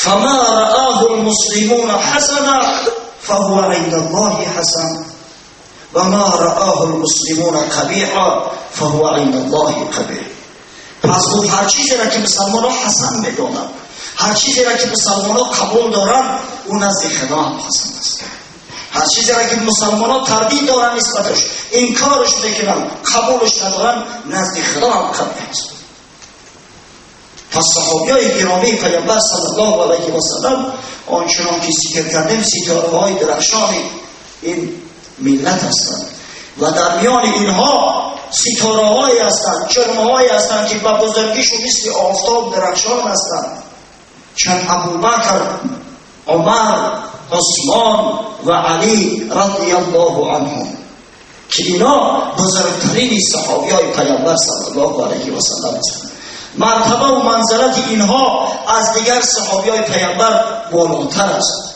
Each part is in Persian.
فما رآه المسلمون حسنا فهو عند الله حسن و ما رآه المسلمون قبیحا فهو عند الله قبیح. پس او هر چیزی را که مسلمان ها حسن میدونند، هر چیزی را که مسلمان ها قبول دارند، او نزد خدا هم حسن است. هر چیزی را که مسلمان ها تردید دارند نسبتش، انکارش میکنند، قبولش ندارند، نزد خدا هم قبیح است. پس صحابیای گرامی پیامبر صلی الله علیه و سلم آنچنان که ذکر کردیم ستاره های درخشان این ملت هستند و در میان اینها ستاره هایی هستند، چرمه هایی هستند که با بزرگیشون مثل آفتاب درخشان هستند، چون ابوبکر، عمر، عثمان و علی رضی الله عنهم که اینا بزرگترین صحابیای پیامبر صلی الله علیه و سلم هستند. مرتبه و منزلت اینها از دیگر صحابیای پیامبر بالاتر است.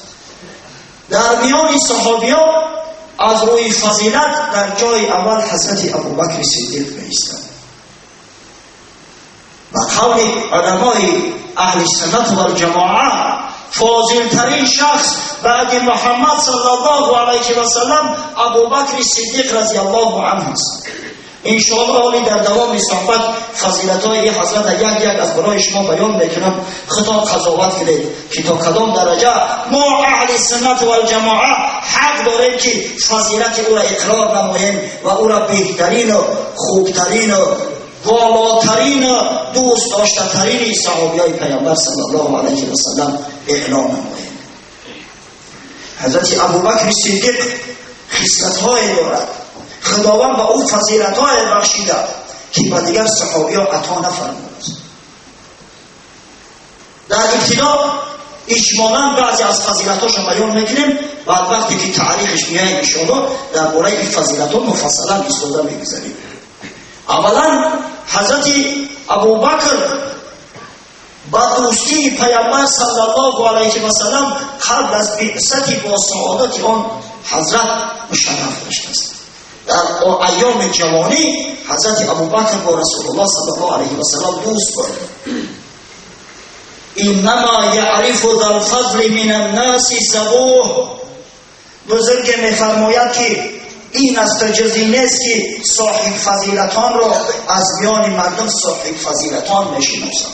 در میان صحابیان از روی فضیلت در جای اول حضرت ابوبکر صدیق می‌ایستند و قول علمای اهل سنت و الجماعه فاضل ترین شخص بعد محمد صلی الله علیه و سلم ابوبکر صدیق رضی الله عنه است. انشاءالله در دوام صحبت فضیلت‌های حضرت یک از برای شما بیان میکنم. خطاب قضاوت کنید که تا کدام درجه ما اهل سنت و الجماعه حق داریم که فضیلت او را اقرار نماییم و او را بهترین و خوبترین و والاترین و دوست داشته ترین صحابیای پیامبر صلی الله علیه و سلم اعلام نماییم. حضرت ابوبکر صدیق خصلت‌های دارد، خداوند با او فضیلت‌های بخشیده که با دیگر صحابیان عطا نفرمود. در ابتدا اجمالاً بعضی از فضیلت‌هاش بیان میکنیم، بعد وقتی که تعریفش میایم ان شاءالله درباره این فضیلت‌ها مفصلاً استفاده میگذاریم. اولا حضرت ابوبکر با دوستی پیامبر صلی الله علیه و سلم قبل از بعثت با سعادت آن حضرت مشرف داشته است. در ایام جوانی حضرت ابوبکر با رسول الله صلی الله علیه و سلم دوست بود. انما یعرف ذا الفضل من الناس ذبوه. بزرگ میفرماید که این است جزی نیست که صاحب فضیلتان را از میان مردم صاحب فضیلتان میشناسند.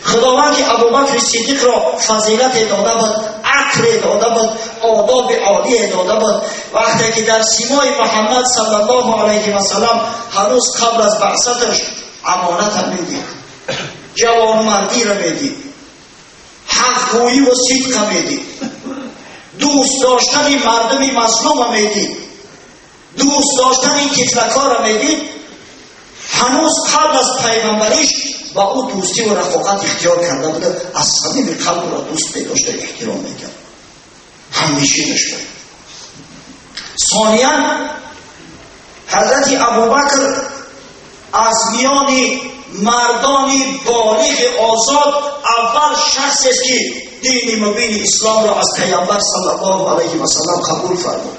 خداوند که ابوبکر صدیق را فضیلت داده بود، عقل داده بود، آداب عالی داده بود، وقتی که در سیمای محمد صلی الله علیه و سلم هنوز قبل از بعثتش امانت هم میدید، جوانمردی را میدید، حقگویی و صدق میدید، دوست داشتن مردم مظلوم میدید، دوست داشتن کتلکار را میدید. هنوز قبل از پیغمبریش با او دوستی و رفاقت اختیار کرده بوده، از صمیم قلب را دوست می‌داشته، احترام می‌کرد، همیشه داشته. ثانیاً حضرت ابوبکر از میان مردان بالغ آزاد اول شخص است که دین مبین اسلام را از پیامبر صلی الله علیه و سلم قبول فرمود.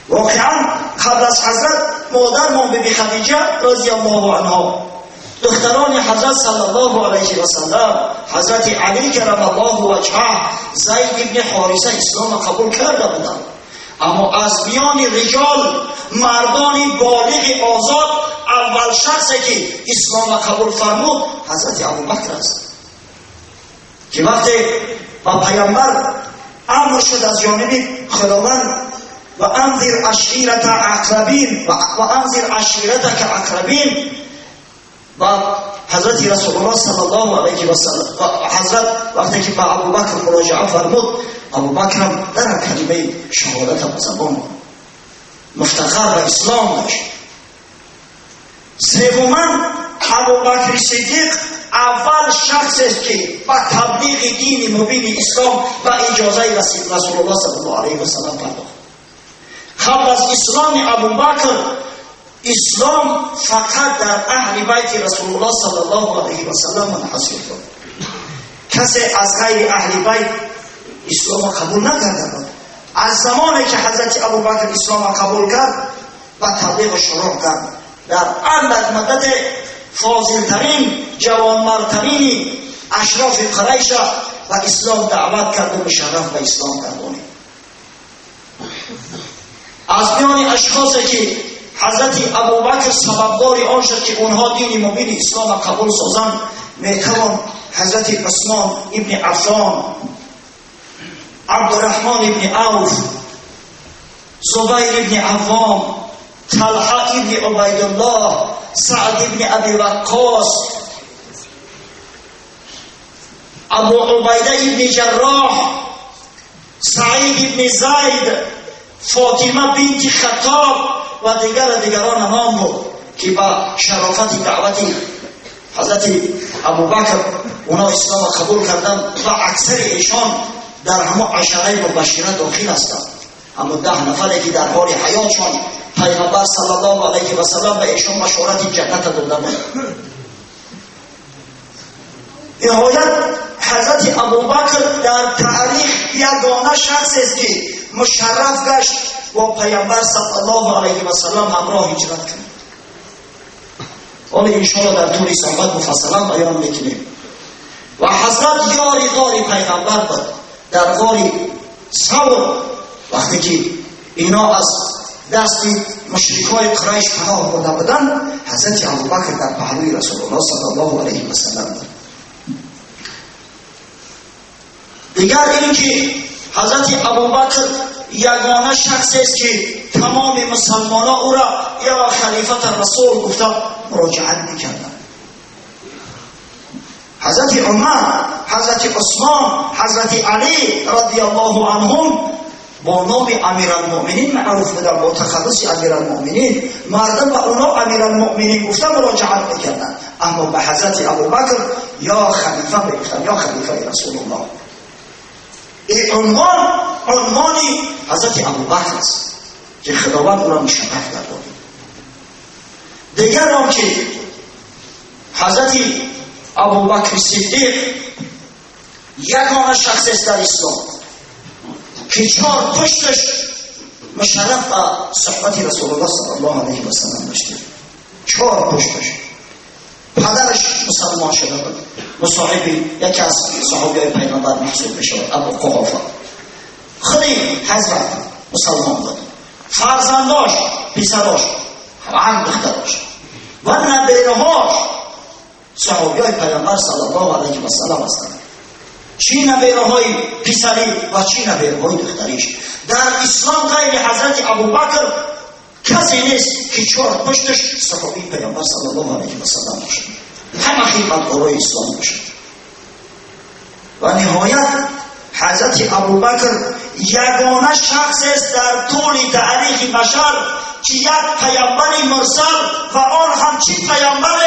واقعاً قبل از حضرت مادرمان بیبی خدیجه رضی الله عنها، دختران حضرت صلی الله علیه و سلم، حضرت علی کرم الله وجهه، زید ابن حارثه اسلام قبول کرده بودند. اما از میان رجال مردان بالغ آزاد اول شخصی که اسلام قبول فرمود حضرت ابوبکر است که وقتی با پیامبر امر شد از جانب خداوند و انذر عشیرتک اقربین و انذر عشیرتک اقربین، و حضرت رسول الله صلی الله علیه و سلم حضرت وقتی که با ابوبکر مراجعه فرمود، ابوبکر هم در کلمه شهادت به زبان مفتخر به اسلام داشت. سوماً ابوبکر صدیق اول شخص است که با تبلیغ دین مبین اسلام و اجازه رسول الله صلی الله علیه و سلم پرداخت. قبل از اسلام ابوبکر اسلام فقط در اهل بیت رسول الله صلی الله علیه و سلم منحصر بود. کسی از غیر اهل بیت اسلام قبول نکرده بود. از زمانی که حضرت ابوبکر اسلام قبول کرد و تبلیغ شروع کرد، در اندک مدت فاضلترین جوانمردترین اشراف قریش و اسلام دعوت کرد و مشرف به اسلام گردانید. از میان اشخاصی که حضرت ابوبکر سببدار آن شد که اونها دین مبین اسلام قبول سازند میتوان حضرت عثمان ابن عفان، عبدالرحمن ابن عوف، زبیر ابن عوام، طلحه ابن عبیدالله، سعد ابن ابی وقاص، ابو عبیده ابن جراح، سعید ابن زید، فاطمه بنت خطاب و دیگران نام بود که با شرافت دعوت حضرت ابوبکر اونا اسلام قبول کردن و اکثر ایشان در همه عشره مبشره داخل هستند. اما 10 نفری که در حال حیاتشان پیغمبر صلی الله علیه و سلم به ایشان بشارت جنت داده بود. نهایت حضرت ابوبکر در تاریخ یگانه شخص است که مشرف گشت و پیامبر صلی الله علیه و سلم همراه هجرت کرد. ولی انشاءالله در طول صحبت مفصلا بیان میکنیم. و حضرت یاری غار پیغمبر بود. در غار ثور وقتی که اینا از دست مشرکای قریش پناه برده بودند، حضرت ابوبکر در پهلوی رسول الله صلی الله علیه و سلم بود. دیگر این که حضرت ابوبکر یگانه شخص است که تمام مسلمانان او را یا خلیفت رسول گفته مراجعت میکردند. حضرت عمر، حضرت عثمان، حضرت علی رضی الله عنهم با نام امیرالمؤمنین معروف بودند، با تخلص امیرالمؤمنین مردم به اونا امیرالمؤمنین گفته مراجعت میکردند. اما به حضرت ابوبکر یا خلیفه میگفتند، یا خلیفه رسول الله. این عنوانی حضرت ابوبکر است که خداوند او را مشرف گردانید. دیگر هم که حضرت ابوبکر صدیق یگانه شخص است در اسلام که 4 پشتش مشرف به صحبت رسول الله صلی الله علیه و سلم داشته. 4 پشتش. پدرش مسلمان شده بود، مصاحب یکی از صحابیای پیغمبر محسوب میشد، ابو قحافه. خودی حضرت مسلمان بود. فرزنداش، پسراش و هم دختراش و نبیرهاش صحابیای پیغمبر صلی الله علیه و سلم هستند. چی نبیرهای پسری و چی نبیرهای دختریش. در اسلام غیر حضرت ابوبکر کسی نیست که 4 پشتش صحابی پیغمبر صلی الله علیه و سلم باشد. همه خدمتگارای اسلام باشد. و نهایت حضرت ابوبکر یگانه شخص است در طول تاریخ بشر که یک پیامبر مرسل و آن همچین پیامبر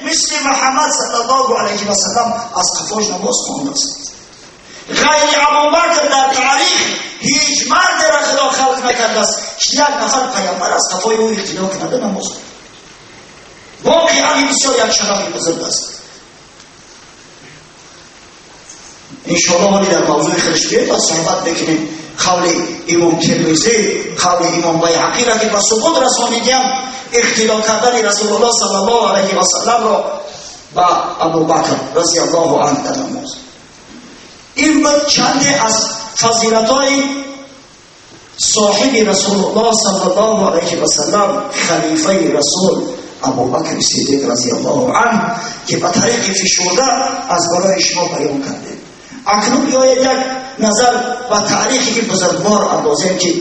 مثل محمد صلی الله علیه و سلم از قفاش نباز مانده است. غیر ابوبکر در تاریخ هیچ مرد را خدا خلق نکرده است که یک نفر پیامبر از قفای او اقتدا کننده نماز. واقعا بسیار یک شرف بزرگ است. انشاءالله ولی در موضوع خودش بیاید و صحبت بکنیم. قول امام ترمذی، قول امام بیهقی را که با ثبوت رسانیدیم اقتدا کردن رسول الله صلی الله علیه و سلم را با ابوبکر رضی الله عنه در نماز. این بود چند از فضیلت‌های صاحب رسول الله صلی الله علیه و سلم خلیفه رسول ابوبکر صدیق رضی الله عنه که به طریق فشرده از برای شما بیان کردیم. اکنون بیاید یک نظر و تاریخی که بزرگوار اندازیم که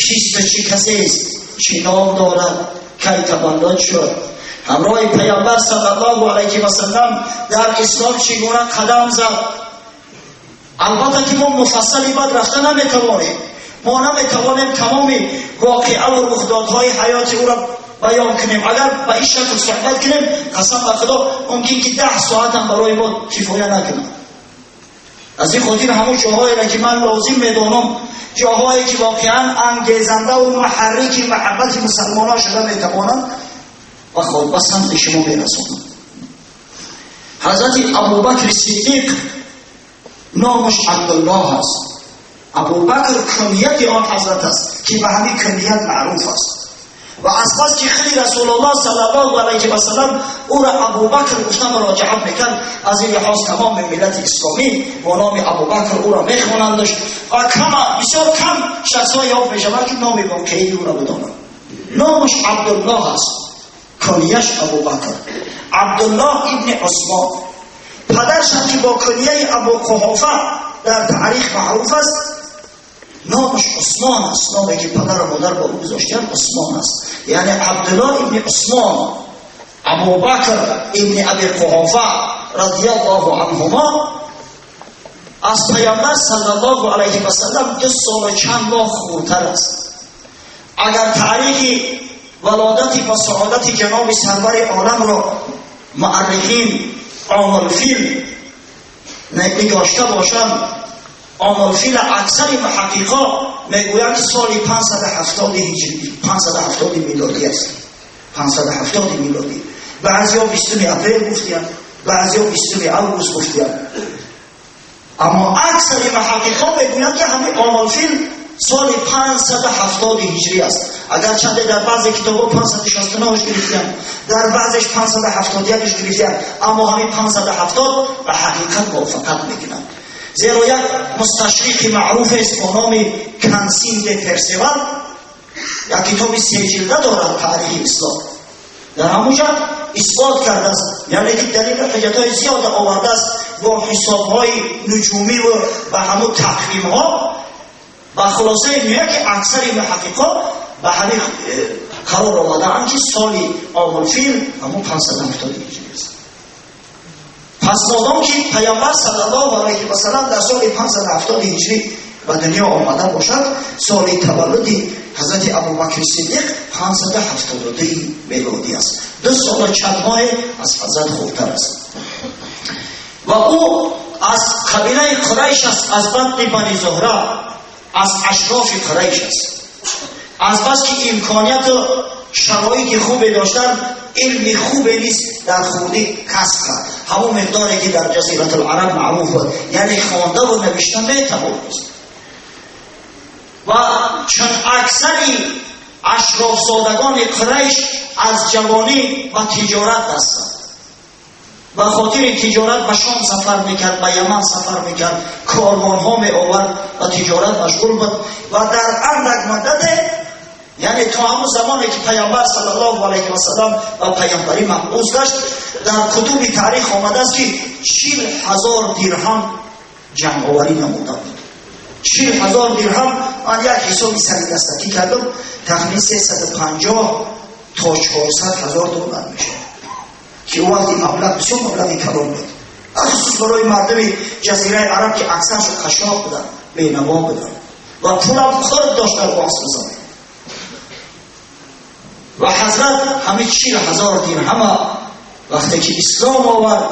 کیست چی کسی است، چی نام دارد، کی تولد شد، همراه پیامبر صلی الله علیه و سلم در اسلام چگونه قدم زد. البته که ما مفصلی بعد رفته نمیتوانیم، ما نمیتوانیم تمام واقعه و رخدادهای حیات او را بیان کنیم. اگر به این شکل صحبت کنیم قسم به خدا ممکن که 10 ساعت هم برای ما کفایه نکنه. از این خاطر همون جاهایی را که من لازم میدانم، جاهایی که واقعا انگیزنده و محرک محبت مسلمانان شده میتوانند و خود به سمت شما میرسونند. حضرت ابوبکر صدیق نامش عبدالله است. ابوبکر کنیت آن حضرت است که به همین کنیت معروف است. و از پس که خیلی رسول الله صلی الله علیه و سلم او را ابوبکر گفتن مراجعت میکرد. از این لحاظ تمام ملت اسلامی با نام ابوبکر او را میخوانندش و بسیار کم شخص‌ها یاد میشود که نام واقعی او را بدانند. نامش عبدالله است، کنیش ابوبکر، عبدالله ابن عثمان. پدرش هم که با کنیه ابو قحافه در تاریخ معروف است، نامش عثمان است. نامی که پدر و مادر با او گذاشتن عثمان است، یعنی عبدالله ابن عثمان ابوبکر ابن ابی قحافه رضی الله عنهما از پیامبر صلی الله علیه و سلم 2 سال و چند ماه خورتر است. اگر تاریخ ولادت و سعادت جناب سرور عالم را مؤرخین عام الفیل نگاشته باشند، عام الفیل اکثر محققا میگویند که سال 570 هجری 570 میلادی است. 570 میلادی. بعضیا 20 اپریل گفتند، بعضیا 20 اوگوست گفتند، اما اکثر محققا میگویند که همین عام الفیل سال 570 هجری است. اگر چند در بعضی کتابا 569 گرفتن، در بعضش 571 گرفتن، اما همین 570 به حقیقت موافقت میکنند. زیرا یک مستشرق معروف است با نام کنسین د پرسیوال یک کتاب 3 جلده دارد تاریخ اسلام، در همونجا اثبات کرده است، یعنی که دلیل حجتهای زیاد آورده است با حسابهای نجومی و همون تقویمها. و خلاصه میگه که اکثر محققا به همین قرار آمدند که سال عام الفیل همون 570 هجری است. پس مادام که پیامبر صلی الله علیه و سلم در سال 570 هجری به دنیا آمده باشد، سال تولد حضرت ابوبکر صدیق 572 میلادی است. 2 سال و چند ماه از حضرت خورتر است. و او از قبیله قریش است، از بطن بنی زهره، از اشراف قریش است. از بس که امکانیت و شرایط خوبی داشتن، علم خوبی نیست در خوردی کسب کرد، همون مقداری که در جزیره العرب معروف بود، یعنی خوانده و نوشتن میتوانست. و چون اکثری اشراف زادگان قریش از جوانی و تجارت هستند، و خاطر تجارت به شام سفر میکرد، به یمن سفر میکرد، کاروان ها می آورد و تجارت مشغول بود. و در اندک مدت، یعنی تا همون زمانی که پیامبر صلی الله علیه و سلم و پیامبری مبعوث گشت، در کتب تاریخ آمده است که 40,000 درهم جمع آوری نموده بود. 40,000 درهم، من یک حسابی سری دستکی کردم، تقریبا 350 تا 400,000 دلار میشه که اون وقتی مبلغ بسیار مبلغی کلان بود، خصوص برای مردم جزیره عرب که اکثرشون خشاک بودن، بینوا بودن و پولم خود داشتن با اصل زمین. و حضرت همه 40,000 درهم وقتی که اسلام آورد،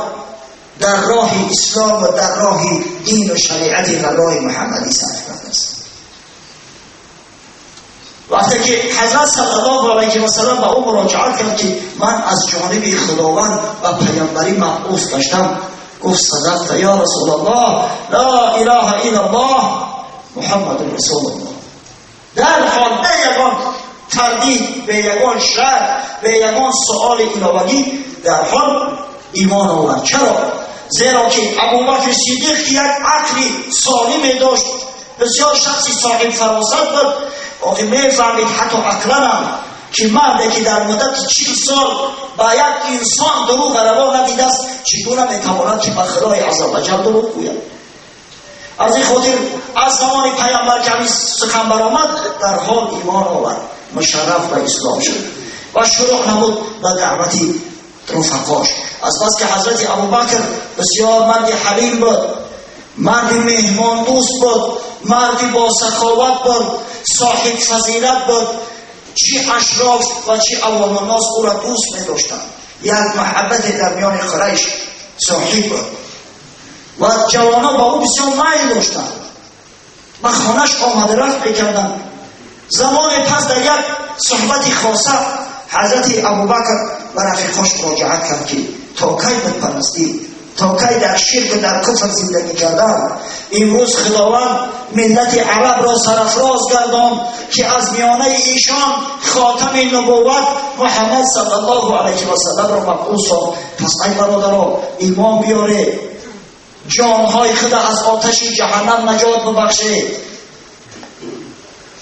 در راه اسلام و در راه دین و شریعت و راه محمدی صرف کرده است. وقتی که حضرت صلی الله علیه و سلم به او مراجعت کرد که من از جانب خداوند و پیامبری مبعوث گشتم، گفت صدقت یا رسول الله، لا اله الا الله محمد رسول الله. در حال به یگان تردید، به یگان شک، به یگان سؤال الهی در حال ایمان آورد. چرا؟ زیرا که ابوبکر صدیق یک عقلی سالم داشت، بسیار شخصی صاحب فراست بود. آخه میفهمید حتی عقلانم که مردی که در مدت 40 سال با یک انسان دروغ روا ندیده است، چگونه میتواند که به خدای عزوجل دروغ گوید؟ از این خاطر از زمان پیامبر که همین سخن برآمد، در حال ایمان آورد، مشرف به اسلام شد و شروع نمود به دعوت رفقاش. از بس که حضرت ابوبکر بسیار مرد حلیم بود، مرد مهمان دوست بود، مرد با سخاوت بود، صاحب فضیلت بود. چی اشراف و چی عوام الناس او را دوست می داشتند. یک محبت در میان قریش صاحب بود و جوانا با او بسیار میل داشتند و خانش آمده رفت میکردند. زمان پس در یک صحبت خاصه حضرت ابوبکر و رفیقاش مراجعت کرد که تا کی بتپرستی، تا کی در شرک و در کفر زندگی کردن؟ امروز خداوند ملت عرب را سرفراز گرداند که از میانه ایشان خاتم نبوت محمد صلی الله علیه و سلم را مبعوث ساخت. پس ای برادران ایمان بیاره، جانهای خود از آتش جهنم نجات ببخشید.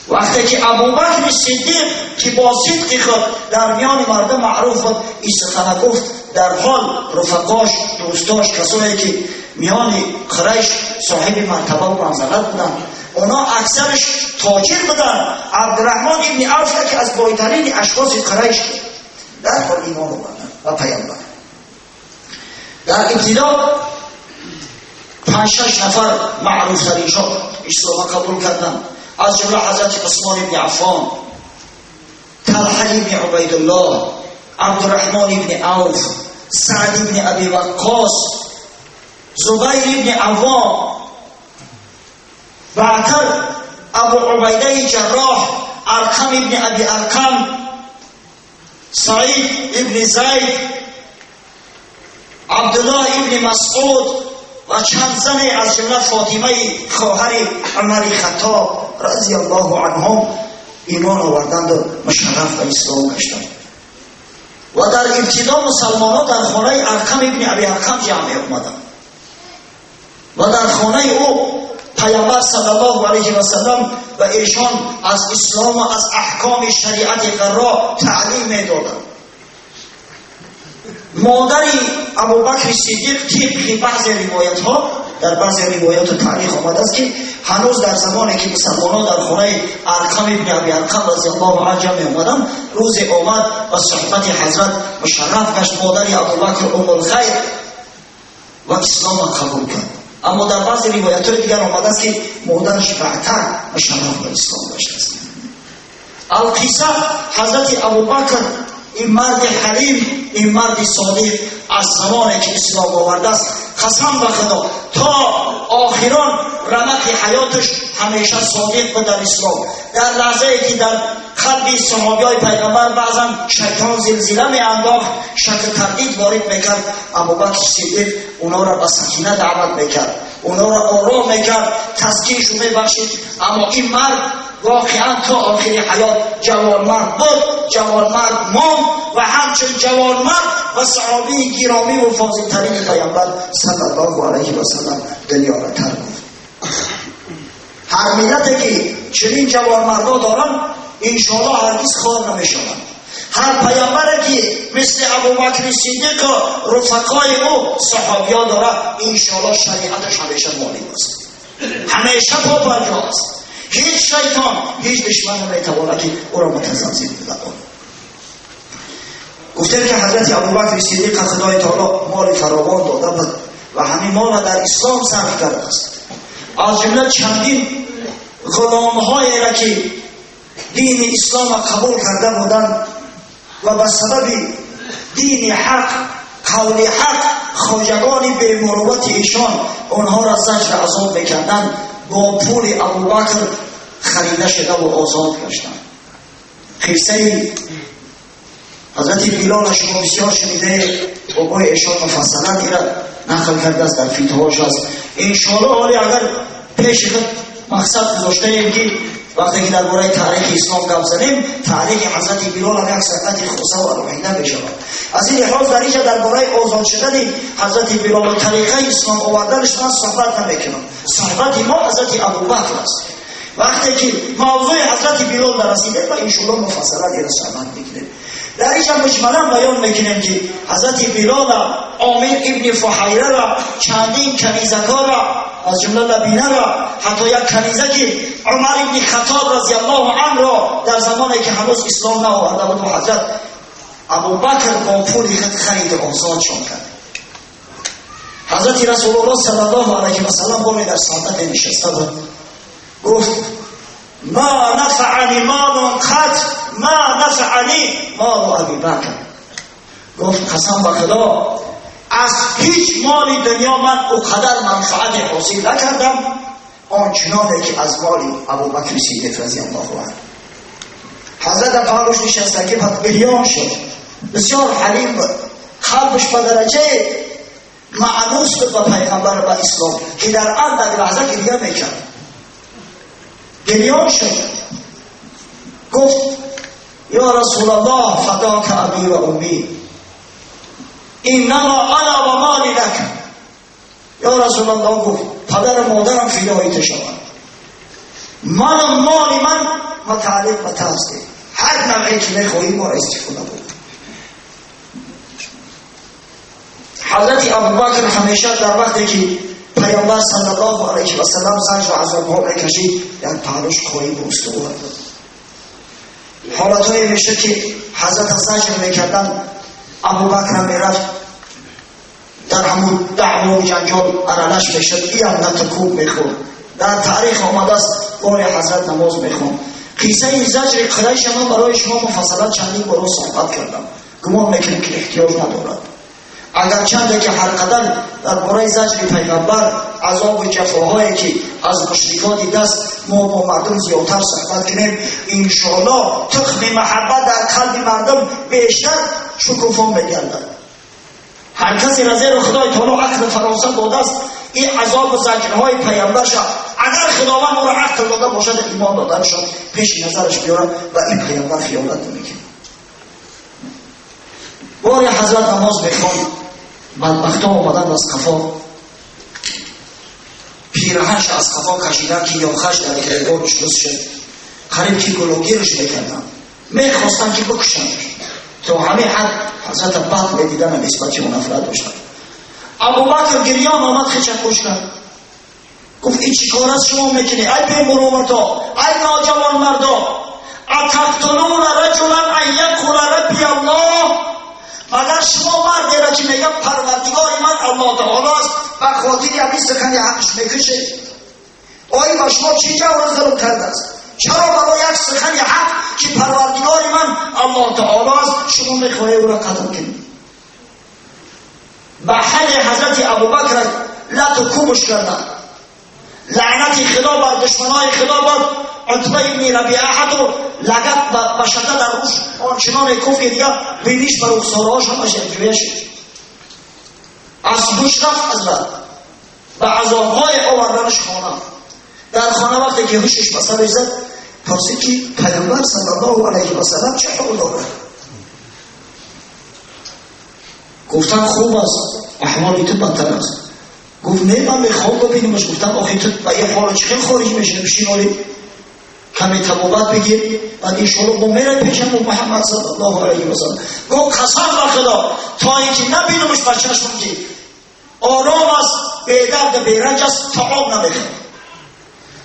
وقتی که ابوبکر صدیق که با صدق خود در میان مردم معروف بود این سخن گفت، در حال رفقاش، دوستاش، کسایی که میان قریش صاحب مرتبه و منزلت بودن، اونا اکثرش تاجر بودن. عبدالرحمن ابن عوف که از بایترین اشخاص قریش بود، در حال ایمان آوردن و پیامبر. در ابتدا 5-6 نفر معروف ترینشان اسلام قبول کردند، از جمله حضرت عثمان ابن عفان، طلحه ابن عبیدالله، عبدالرحمن ابن عوف، سعد ابن ابی وقاص، زبیر ابن عوام، بعدتر ابو عبیده جراح، ارقم ابن ابی ارقم، سعید ابن زید، عبدالله ابن مسعود و چند زن از جمله فاطمه خواهر عمر خطاب رضی الله عنهم ایمان آوردند و مشرف و اسلام گشتند. و در ابتدا مسلمانان در خانه ارقم ابن ابی ارقم جمع آمدند و در خانه او پیامبر صلی الله علیه و سلم و ایشان از اسلام و از احکام شریعت قرا تعلیم می‌دادند. مادری ابوبکر صدیق طبق بعض روایت ها در بعض روایات تاریخ آمده است که هنوز در زمانی که مسلمانان در خانه ارقم ابن ابی ارقم رضی الله عنه جمع آمدند، روز آمد و صحبت حضرت مشرف گشت مادری ابوبکر ام الخیر و اسلام قبول کرد. اما در بعض روایات دیگر آمده است که مادرش بعدتر مشرف به اسلام گشته است. القصه حضرت ابوبکر این مرد حلیم، این مرد صادق از زمانی که اسلام آورده است قسم به خدا تا آخران رمق حیاتش همیشه صادق بود در اسلام. در لحظه ای که در قلب صحابیای پیغمبر بعضا شیطان زلزله می انداخت، شک تردید وارد میکرد، ابوبکر صدیق اونا را به سکینه دعوت میکرد، اونا را آرام میکرد، تزکیه‌شو میبخشید. اما این مرد واقعا تا آخر حیات جوانمرد بود، جوانمرد ماند و همچون جوانمرد و صحابی گرامی و فاضل‌ترین پیامبر صلی الله علیه و سلم دنیا را ترک کرد. هر ملتی که چنین جوانمردا دارن انشاءالله هرگز خوار نمیشوند. هر پیامبری که مثل ابوبکر صدیق و رفقای او صحابیا داره انشاءالله شریعتش همیشه مالی است، همیشه پاپرجا است. هیچ شیطان، هیچ دشمن نمیتواند که او را متزلزل بداند. گفتیم که حضرت ابوبکر صدیق خدای تعالی مال فراوان داده بود و همین مال در اسلام صرف کرده است. از جمله چندین غلام‌هایی را که دین اسلام قبول کرده بودند و به سبب دین حق، قول حق، خواجگان به مروت ایشان آنها را زجر عذاب میکردند، با پول ابوبکر خریده شده و آزاد گشتند. قصه حضرت بلال شما بسیار شنیده، بابای ایشان مفصلا دیره نقل کرده است در فیتوهاش است. انشاءالله حالی اگر پیش خود مقصد گذاشته ایم که وقتی که درباره تاریخ اسلام گپ زنیم، تاریخ حضرت بلال هم یک صحبت خاصه و الوهیده بشود. از این لحاظ در اینجا درباره آزاد شدن حضرت بلال و طریقه اسلام آوردنش من صحبت نمیکنم. صحبت ما حضرت ابوبکر است. وقتی که موضوع حضرت بلال در رسیده و انشاءالله مفصلا دیگر صحبت میکنیم. در اینجا مجملا بیان میکنیم که حضرت بلال عامر ابن فحیره را چندین کنیزکار را از جمله لبینه را، حتی یک کنیزه که عمر ابن خطاب رضی الله عنه را در زمانی که هنوز اسلام نآورده بود و حضرت ابوبکر با پول خود خرید آزادشان کرد. حضرت رسول الله صلی الله علیه و سلم باری در صحبت نشسته بود، گفت ما نفعنی مال قط ما نفعنی مال ابی بکر. گفت قسم به خدا از هیچ مال دنیا من اونقدر منفعت حاصل نکردم آنچنانی که از مال ابوبکر صدیق رضی الله عنه. حضرت پاروش نشسته که بریان شد، بسیار حلیم بود، قلبش به درجه معنوس بود به پیغمبر و اسلام که در اندک لحظه گریه میکرد. گریان شد، گفت یا رسول الله فداک ابی و امی اینما انا و مالی لک. یا رسول الله گفت پدر و مادرم فدای تو شوند، من مالی من متعلق به تو است، هر نوعی که میخواهی ما استفاده بود. حضرت ابوبکر همیشه در وقتی که پیامبر صلی الله علیه و سلم زجر و عذاب‌ها میکشید یک پهلوش خواهی به استوار بود. حالتهای میشه که حضرت زجر میکردن، ابوبکر میرفت در همون دعوا و جنجال ارالش میشد، این نتکوب میخورد. در تاریخ آمده است بار حضرت نماز میخوند. قصه زجر قریش من برای شما مفصلا چندین بار صحبت کردم، گمان میکنم که احتیاج ندارد. اگر چند که هر قدر در برای زجر پیغمبر عذاب و جفاهایی که از مشرکان دیده است ما با مردم زیادتر صحبت کنیم، انشاءالله تخم محبت در قلب مردم بیشتر شکوفا میگردد. هر کسی را زیر خدای تعالی عقل فراست داده است، این عذاب و زجرهای پیغمبر شد اگر خداوند او را عقل داده باشد ایمان دادن شد پیش نظرش بیارد و این پیغمبر خیانت نمیکنه. بار حضرت نماز میخوان، بدبختا آمدن از قفا، پیرهنش از قفا کشیدن که یاخش در گریبانش بس شد، قریب که گلوگیرش میکردن، میخواستن که بکشنش. تو همه حد حضرت بد میدیدن نسبت که نفرت داشتن. ابوبکر گریان آمد خیچک کشتن، گفت این چی کار است شما میکنی ای پیغمبرتا، ای ناجوان مردا، اتقتلون رجلا ان یقول ربی الله، مگر شما مردی را که میگم پروردگار من الله تعالی است و خاطری همین سخن حقش میکشه؟ آیا با شما چی جور ظلم کرده است؟ چرا برای یک سخن حق که پروردگار من الله تعالی است شما میخواهی او را قتل کنید؟ به حل حضرت ابوبکر لطکوبش کردن، لعنت خدا بر دشمنای خدا بر عتبه ابن ربیعه، حتی لگت به شده در روش آنچنان کف که دیگر بینیش بر اخسارهاش همش جویه شد. از روش رفت از بعد و عذابهای آوردنش خانه. در خانه وقتی که هوشش به سرش زد پرسید که پیامبر صلی الله علیه و سلم چه حال داره؟ گفتن خوب است، احوالی تو بدتر است. گفت نه من میخوام ببینیمش. گفتم آخه تو با یه حال چه خارج میشه بشیناری کمی تبابت بگیر بعد ایشالا با میره پیشم و محمد صلی الله علیه و سلم. گفت قسم به خدا تا اینکه نبینمش بچه‌شون که آرام است، بی‌درد بیرنج است، طعام نمیخواد.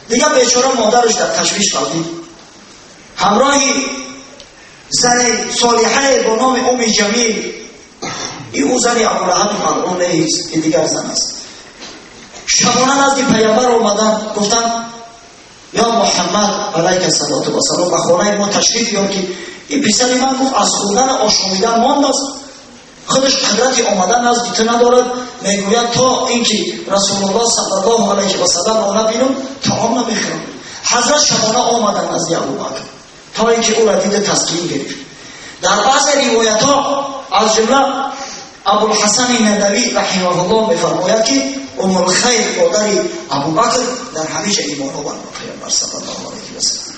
دیگه بیچاره مادرش در تشویش قلبی همراهی زن صالحه با نام ام جمیل، این او زن ابولهب ملعون نیست، این دیگر زن است. شبانه نزد پیامبر آمدن گفتن یا محمد علیه الصلاة و السلام به خانه ما تشریف بیار که این پسر من گفت از خوردن آشامیدن ماند است، خودش قدرت آمدن نزد تو ندارد، میگوید تا اینکه رسول الله صلی الله علیه و سلم را نبینم طعام نمیخورم. حضرت شبانه آمدن نزد ابوبکر تا اینکه او را دیده تسکین گرفت. در بعض روایت ها از جمله ابوالحسن ندوی رحمه الله میفرماید که ام الخیر مادر ابوبکر در همیشه ایمان آورد به پیامبر صلی الله علیه و سلم.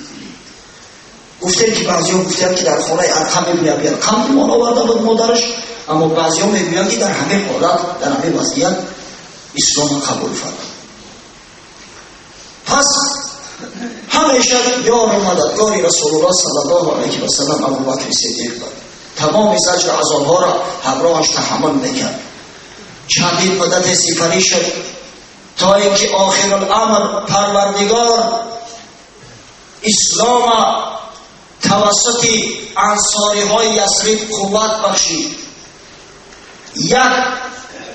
گفتن که بعضی‌ها گفتن که در خانه ارقم ابن ابی ارقم ایمان آورده بود مادرش، اما بعضی‌ها میگویند که در همه حالت در همه وضعیت اسلام قبول فرمود. پس همیشه یار و مددگار رسول الله صلی الله علیه و سلم ابوبکر صدیق بود. تمام زجر عذاب‌ها را همراهش تحمل میکرد. چندین مدت سفری شد تا اینکه آخر الامر پروردگار اسلام توسط انصاری های یثرب قوت بخشید. یک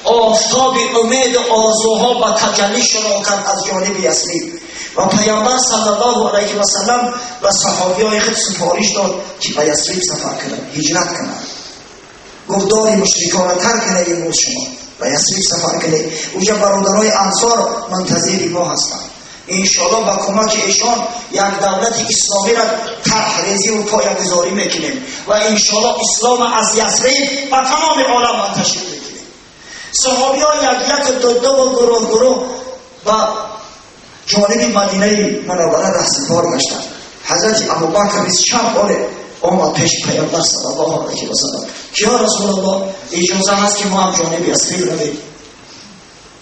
آفتاب امید آرزوها با تجلی شروع کرد از جانب یثرب و پیامبر صلی الله علیه و سلم و صحابیای خود سفارش داد که به یثرب سفر کنند، هجرت کنند. گفت داری مشرکان را ترک کنید امروز شما و یثرب سفر کنید. اونجا برادرای انصار منتظر ما هستند. انشاءالله با کمک ایشان یک دولت اسلامی را تحریزی و پایه‌گذاری میکنیم و انشاءالله اسلام از یثرب به تمام عالم منتشر میکنیم. صحابیان یک دو و گروه و جانب مدینه منوره رهسپار گشتند. حضرت ابوبکر نیز چند بار آمد پیش پیامبر صلی الله علیه و سلم که یا رسول الله اجازه هست که ما هم جانب یثرب رویم.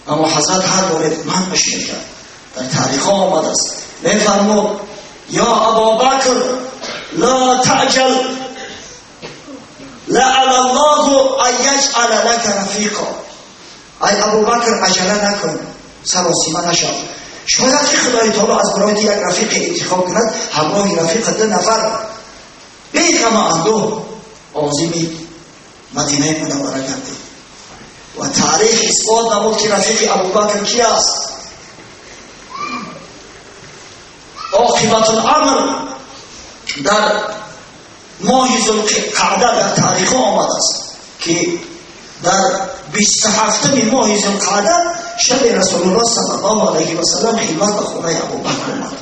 اما حضرت هر بار منعش میکرد. در تاریخ آمده است میفرمود یا ابابکر لا تعجل لعل الله ان یجعل لك رفیقا. ای ابوبکر عجله نکن، سراسیمه نشو. شاید که خدای تعالی از برای یک رفیق انتخاب کند، همراه رفیق 2 نفر بی غم اندوه عازم مدینه منوره گردید. و تاریخ اثبات نمود که رفیق ابوبکر کی است. عاقبت الامر در ماه ذوالقعده در تاریخ آمده است که در 27 ماه ذوالقعده شب رسول الله صلی الله علیه و سلم خدمت به خانه ابوبکر آمد.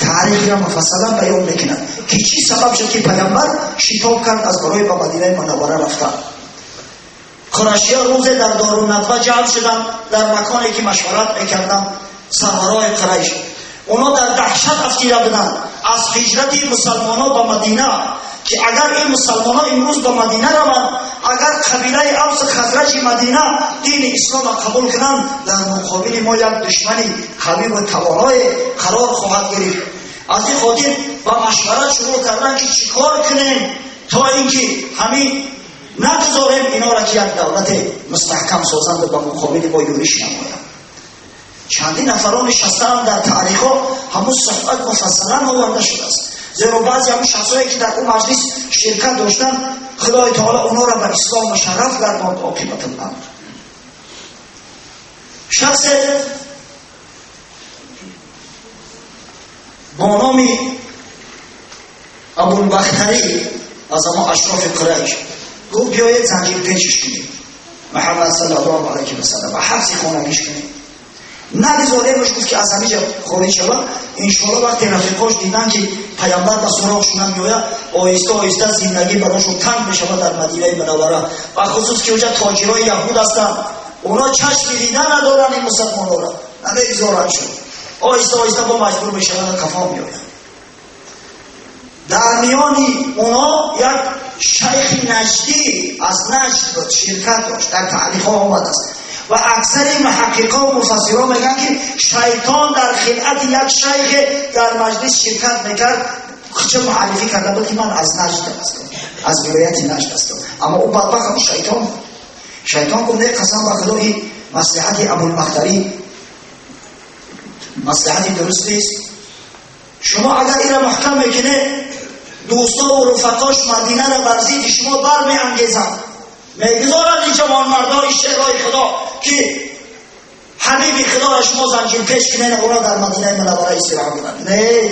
تاریخ را مفصلا بیان میکند که چی سبب شد که پیامبر شتاب کرد از برای به مدینه منوره رفتن. قریشی‌ها روز در دارالندوه جمع شدند در مکانی که مشورت میکردند سرورای قریش. اونا در دهشت افتیده بودند از هجرت مسلمانان به مدینه که اگر این مسلمانان امروز به مدینه روند، اگر قبیله اوس خزرج مدینه دین اسلام را قبول کنند، در مقابل ما یک دشمنی قوی و توانای قرار خواهد گرفت. از این خاطر با مشورت شروع کردن که چیکار کنیم تا اینکه همین نگذاریم اینا را که یک دولت مستحکم سازند و به مقابل ما یورش نمایند. چندین نفران نشستند در تاریخ ها همون صحبت مفصلا آورده شده است. زیرا بعضی همون شخصایی که در اون مجلس شرکت داشتن خدای تعالی اونا را به اسلام مشرف گرداند. عاقبت الامر شخص با نام ابوالبختری از اما اشراف قریش گفت بیایید زنجیر پیچش کنیم محمد صلی الله علیه و سلم و حبس خانگیش کنیم. نگذاریمش گفت که از همه جا خارج شود. انشاءالله وقتی رفیقاش دیدن که پیامبر به سراغشون میآید آهسته آهسته زندگی براشون تنگ میشود در مدینه منوره. و خصوص که اونجا تاجرای یهود هستند، اونا چشم دیدن ندارن این مسلمانان را، نمیگذارن شد. آهسته آهسته با مجبور میشوند کفا میآیند. در میانی اونا یک شیخ نجدی از نجد بود شرکت داشت، در تاریخ ها آمده است. و اکثر محققان و مفسران میگن که شیطان در خلقت یک شیخ در مجلس شرکت میکرد. چه معرفی کرده بود که من از نجد هستم، از ولایت نجد هستم. اما او بدبخت شیطان گفت نه قسم به خدا این مصلحت ابوالبختری مصلحت درست نیست. شما اگر این را محکم میکنه دوستا و رفقاش مدینه را بر ضد شما بر میانگیزند. میگذارند این جوان مردای شهرهای خدا که حبیب خدا را شما زنجیر پیش کنین اونا در مدینه منوره استراحت کنند. نه،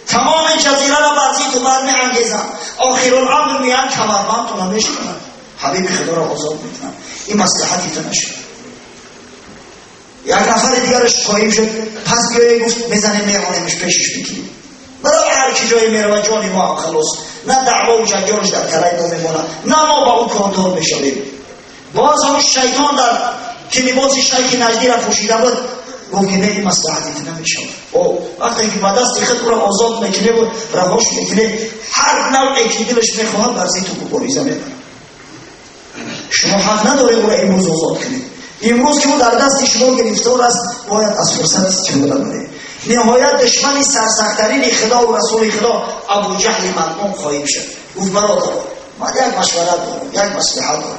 تمام این جزیره را بر ضد و بر میانگیزند. آخرالامر میان کمربند تو نمیشکنند، حبیب خدا را آزاد میکنند. این مصلحتی تو نشد. یک نفر دیگرش قایم شد، پس بیایی گفت بزنه میرانیمش پیشش بگیریم. برای هر کی جای میره و جانی ما هم خلاص، نه دعوا و جنجالش در کلای ما میمونه، نه ما با او کانترل میشویم. باز همون شیطان در که لباس شیخ نجدی را پوشیده بود گفت که نه این مصلحتی نمیشه. او وقتی که با دست خود را آزاد میکنه و رهاش میکنه، هر نوعی که دلش میخواهد بر ضد تو مبارزه میکنه. شما حق نداره او را امروز آزاد کنید. امروز که او در دست شما گرفتار است، باید از فرصت استفاده کنید. نهایت دشمن سرسخت‌ترین خدا و رسول خدا ابو جهل مذموم خواهیم شد. گفت برادر من یک مشورت دارم، یک مصلحت دارم.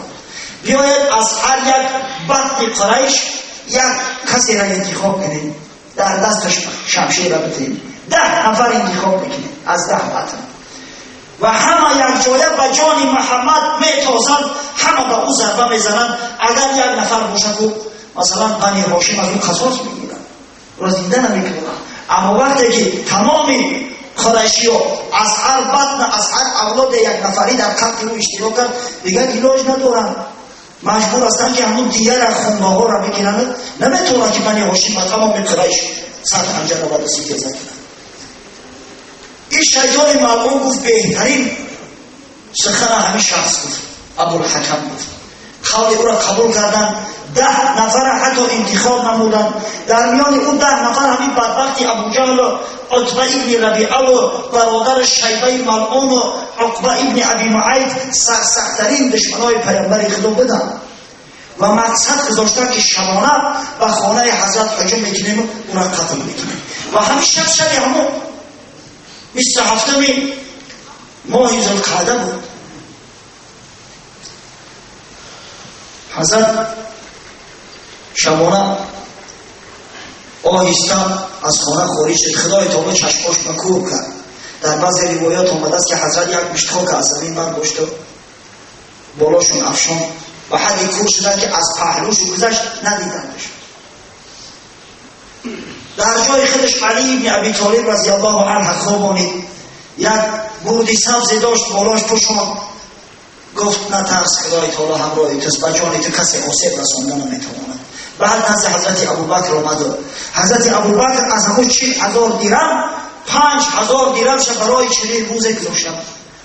بیاید از هر یک بطن قریش یک کسی را انتخاب کنیم، در دستش شمشیر را بتیم، 10 نفر انتخاب بکنیم از 10 بطن و همه یک جایه به جان محمد میتازند، همه به او ضربه میزنند. اگر یک نفر باشه که مثلا بنی هاشم از اون قصاص میگیرن را زنده نمیکنن. اما وقتی که تمام قریشی ها از هر بطن از هر اولاد یک نفری در قتل او اشتراک کرد، دیگر علاج ندارن، مجبور هستن که همون دیگر خونده ها را بگیرن. نمیتونن که بنی هاشم و تمام قریش صد خنجر را به سیخ کنن. این شیطان ملعون گفت بهترین سخن همین شخص گفت ابوالحکم گفت قول او را قبول کردند. 10 نفر حتی انتخاب نمودند. در میان اون 10 نفر همین بدبختی ابوجهل و عتبه ابن ربیعه و برادر شیبه ملعون و عقبه ابن ابی معیط سرسخت‌ترین دشمنای پیامبر خدا بودند و مقصد گذاشتن که شبانه به خانه حضرت هجوم میکنیم و او را قتل میکنیم. و همین شب همون 27 ماه ذوالقعده بود. حضرت شبانه آهسته از خانه خارج شد. خدای تعالی چشماش مکور کرد. در بعضی روایات آمده است که حضرت یک مشتاق از زمین برداشت و بالاشون افشان و حدی کور شدن که از پهلوش گذشت ندیدندش. در جای خودش علی ابن ابی طالب رضی الله عنه خوابانید. یک بردی سبزی داشت بالاش پوشاند. گفت نترس، خدای تعالی همراهی توست، به جان تو کسی آسیب رسانده نمیتواند. بعد نزد حضرت ابوبکر آمد و حضرت ابوبکر از همون 40,000 درم 5,000 درمش برای 40 روزه گذاشتند.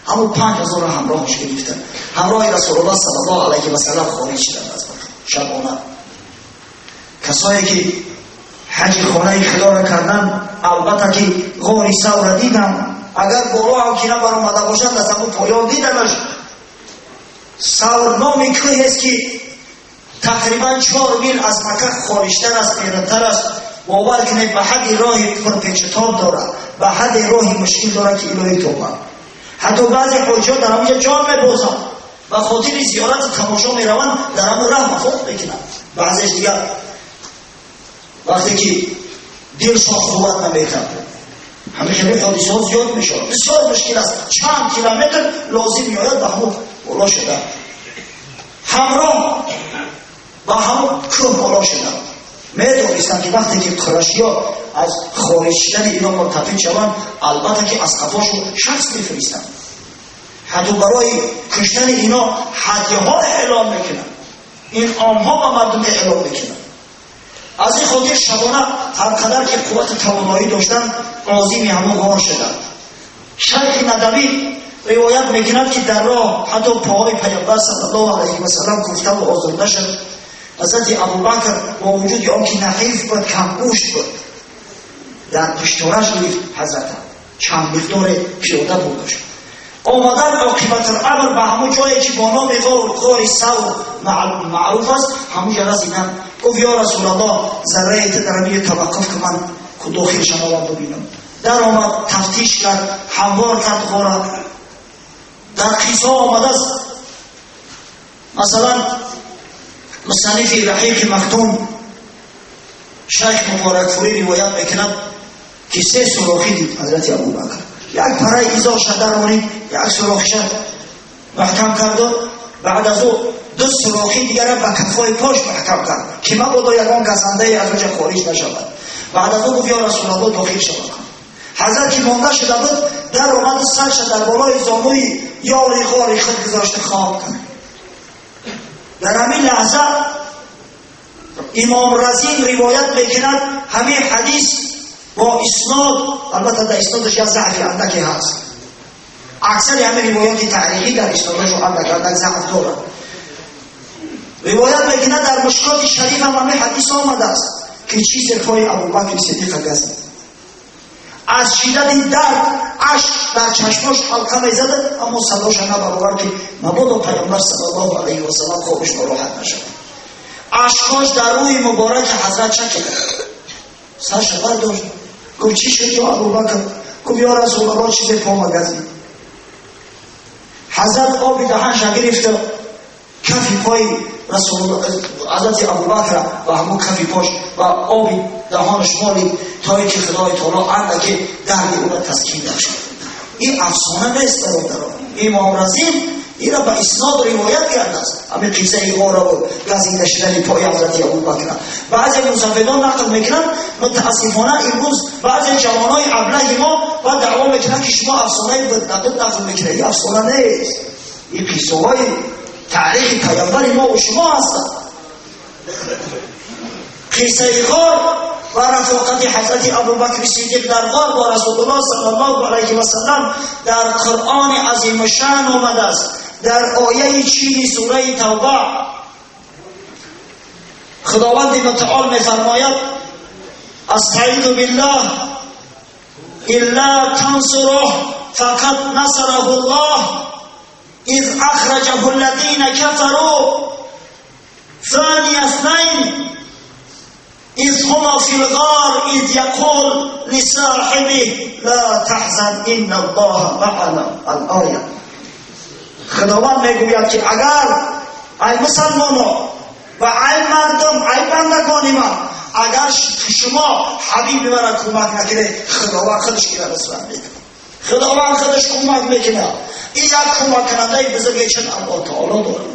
همون 5,000 را همراهش گرفتند. همراه رسول الله صلی الله علیه و سلم خارج شدند از شبانه. کسایی که حج خانه خدا را کردن البته که غار ثور را دیدن. اگر بالا هم که نبرآمده باشند از همون پایان دیدنش. ثور نامی کوهی است که تقریبا 4 میل از مکه خارجتر است، پیرتر است. باور کنید به حد راه پرپیچ‌وتاب دارد، به حد راه مشکل دارد که الهی توبه. حتی بعضی حجاج در همونجا جان می‌بازند و خاطر زیارت تماشا میروند، در همون راه مفاق میکنند. بعضیش دیگر وقتی که دلشان قوت نمیکنند همه خیلی حادثات زیاد میشه. بسیار مشکل است. چند کیلومتر لازم میآید به همون بالا شدن، همراه با همون کوه بالا شدن. میدونستند که وقتی که قریشی‌ها از خارج شدن اینا مرتفع شوند البته که از قفاشون شخص میفرستند. حتی برای کشتن اینا هدیه‌ها اعلام میکنند. این عام‌ها به مردم اعلام میکنند. از این خاطر شبانه هر قدر که قوت توانایی داشتند عازم همون غار شدند. شیخ ندوی روایت میکند که در راه حتی پاهای پیامبر صلی الله علیه و سلم کوفته و آزرده شد. حضرت ابوبکر با وجود آنکه نحیف بود، کم‌گوشت بود، در پشتوانش گرفت حضرت چند مقدار پیاده بودش. آمدن عاقبت الامر به همون جایی که با نام غار ثور معروف است همونجا رسیدن. گفت یا رسول الله ذره درمی توقف که من که داخل شما ببینم. در آمد تفتیش کرد، هموار کرد غار. در قصه آمده است مثلا مصنف رحیق مختوم شیخ مبارک‌پوری روایت میکند که 3 سوراخی دید حضرت ابوبکر. یک پره ایزا شدرانی یک سوراخش محکم کرد و بعد از او 2 سوراخی دیگر به کفای پاش محکم کرد که مبادا یگان گزنده از اونجا خارج نشود. بعد از او گفت یا رسول الله داخل شود. حضرت که مانده شده بود در آمد سرش در بالای زانوی یاری غار خود گذاشته خواب کرد. در همین لحظه امام رزین روایت میکند همین حدیث با اسناد، البته در اسنادش یک ضعفی اندکی هست. اکثر همین روایات تاریخی در اسنادش اندک ضعف دارد. روایت میکند در مشکات شریف هم همین حدیث آمده است که چیز پای ابوبکر صدیق گزید. از شدت درد اشک در چشماش حلقه میزد، اما صداش نبرآورد که مبادا پیامبر صلی الله علیه و سلم خوابش ناراحت نشود. اشکاش در روی مبارک حضرت چکید. سرش برداشت گفت چی شد یا ابوبکر؟ گفت یا رسول الله چیز پا گزید. حضرت آب دهنش گرفت، کف پای رسول الله حضرت ابوبکر و همون کف پاش و آب دهانش مالی تا اینکه خدای تعالی اندک درد او را تسکین داشت. این افسانه نیست برادران. امام رزین این را به اسناد روایت کرده است. همین قصه غار و گزیده شدن پای حضرت ابوبکر. بعضی مصنفان نقل میکنند متاسفانه امروز بعضی جوانای ابله ما و دعوا میکنند که شما افسانه نقل میکنید. این افسانه نیست. این قصه های تاریخ پیامبر ما و شما هستند. قصه غار و رفاقت حضرت ابوبکر صدیق در غار با رسول الله صلی الله علیه و سلم در قرآن عظیم شأن آمده است. در آیه 40 سوره توبه خداوند متعال میفرماید استعیذ بالله الا تنصره فقد نصره الله اذ اخرجه الذين كفروا ثاني اثنين اذ هما في الغار اذ يقول لصاحبه لا تحزن ان الله معنا. الآیه. خداوند میگوید که اگر ای مسلمانان و ای مردم، ای بندگان من، اگر شما حبیب مرا کمک نکنه، خداوند خودش که رسول میکنه. خداوند خودش کمک میکنه. این یک کمک کننده بزرگی چون الله تعالی داره.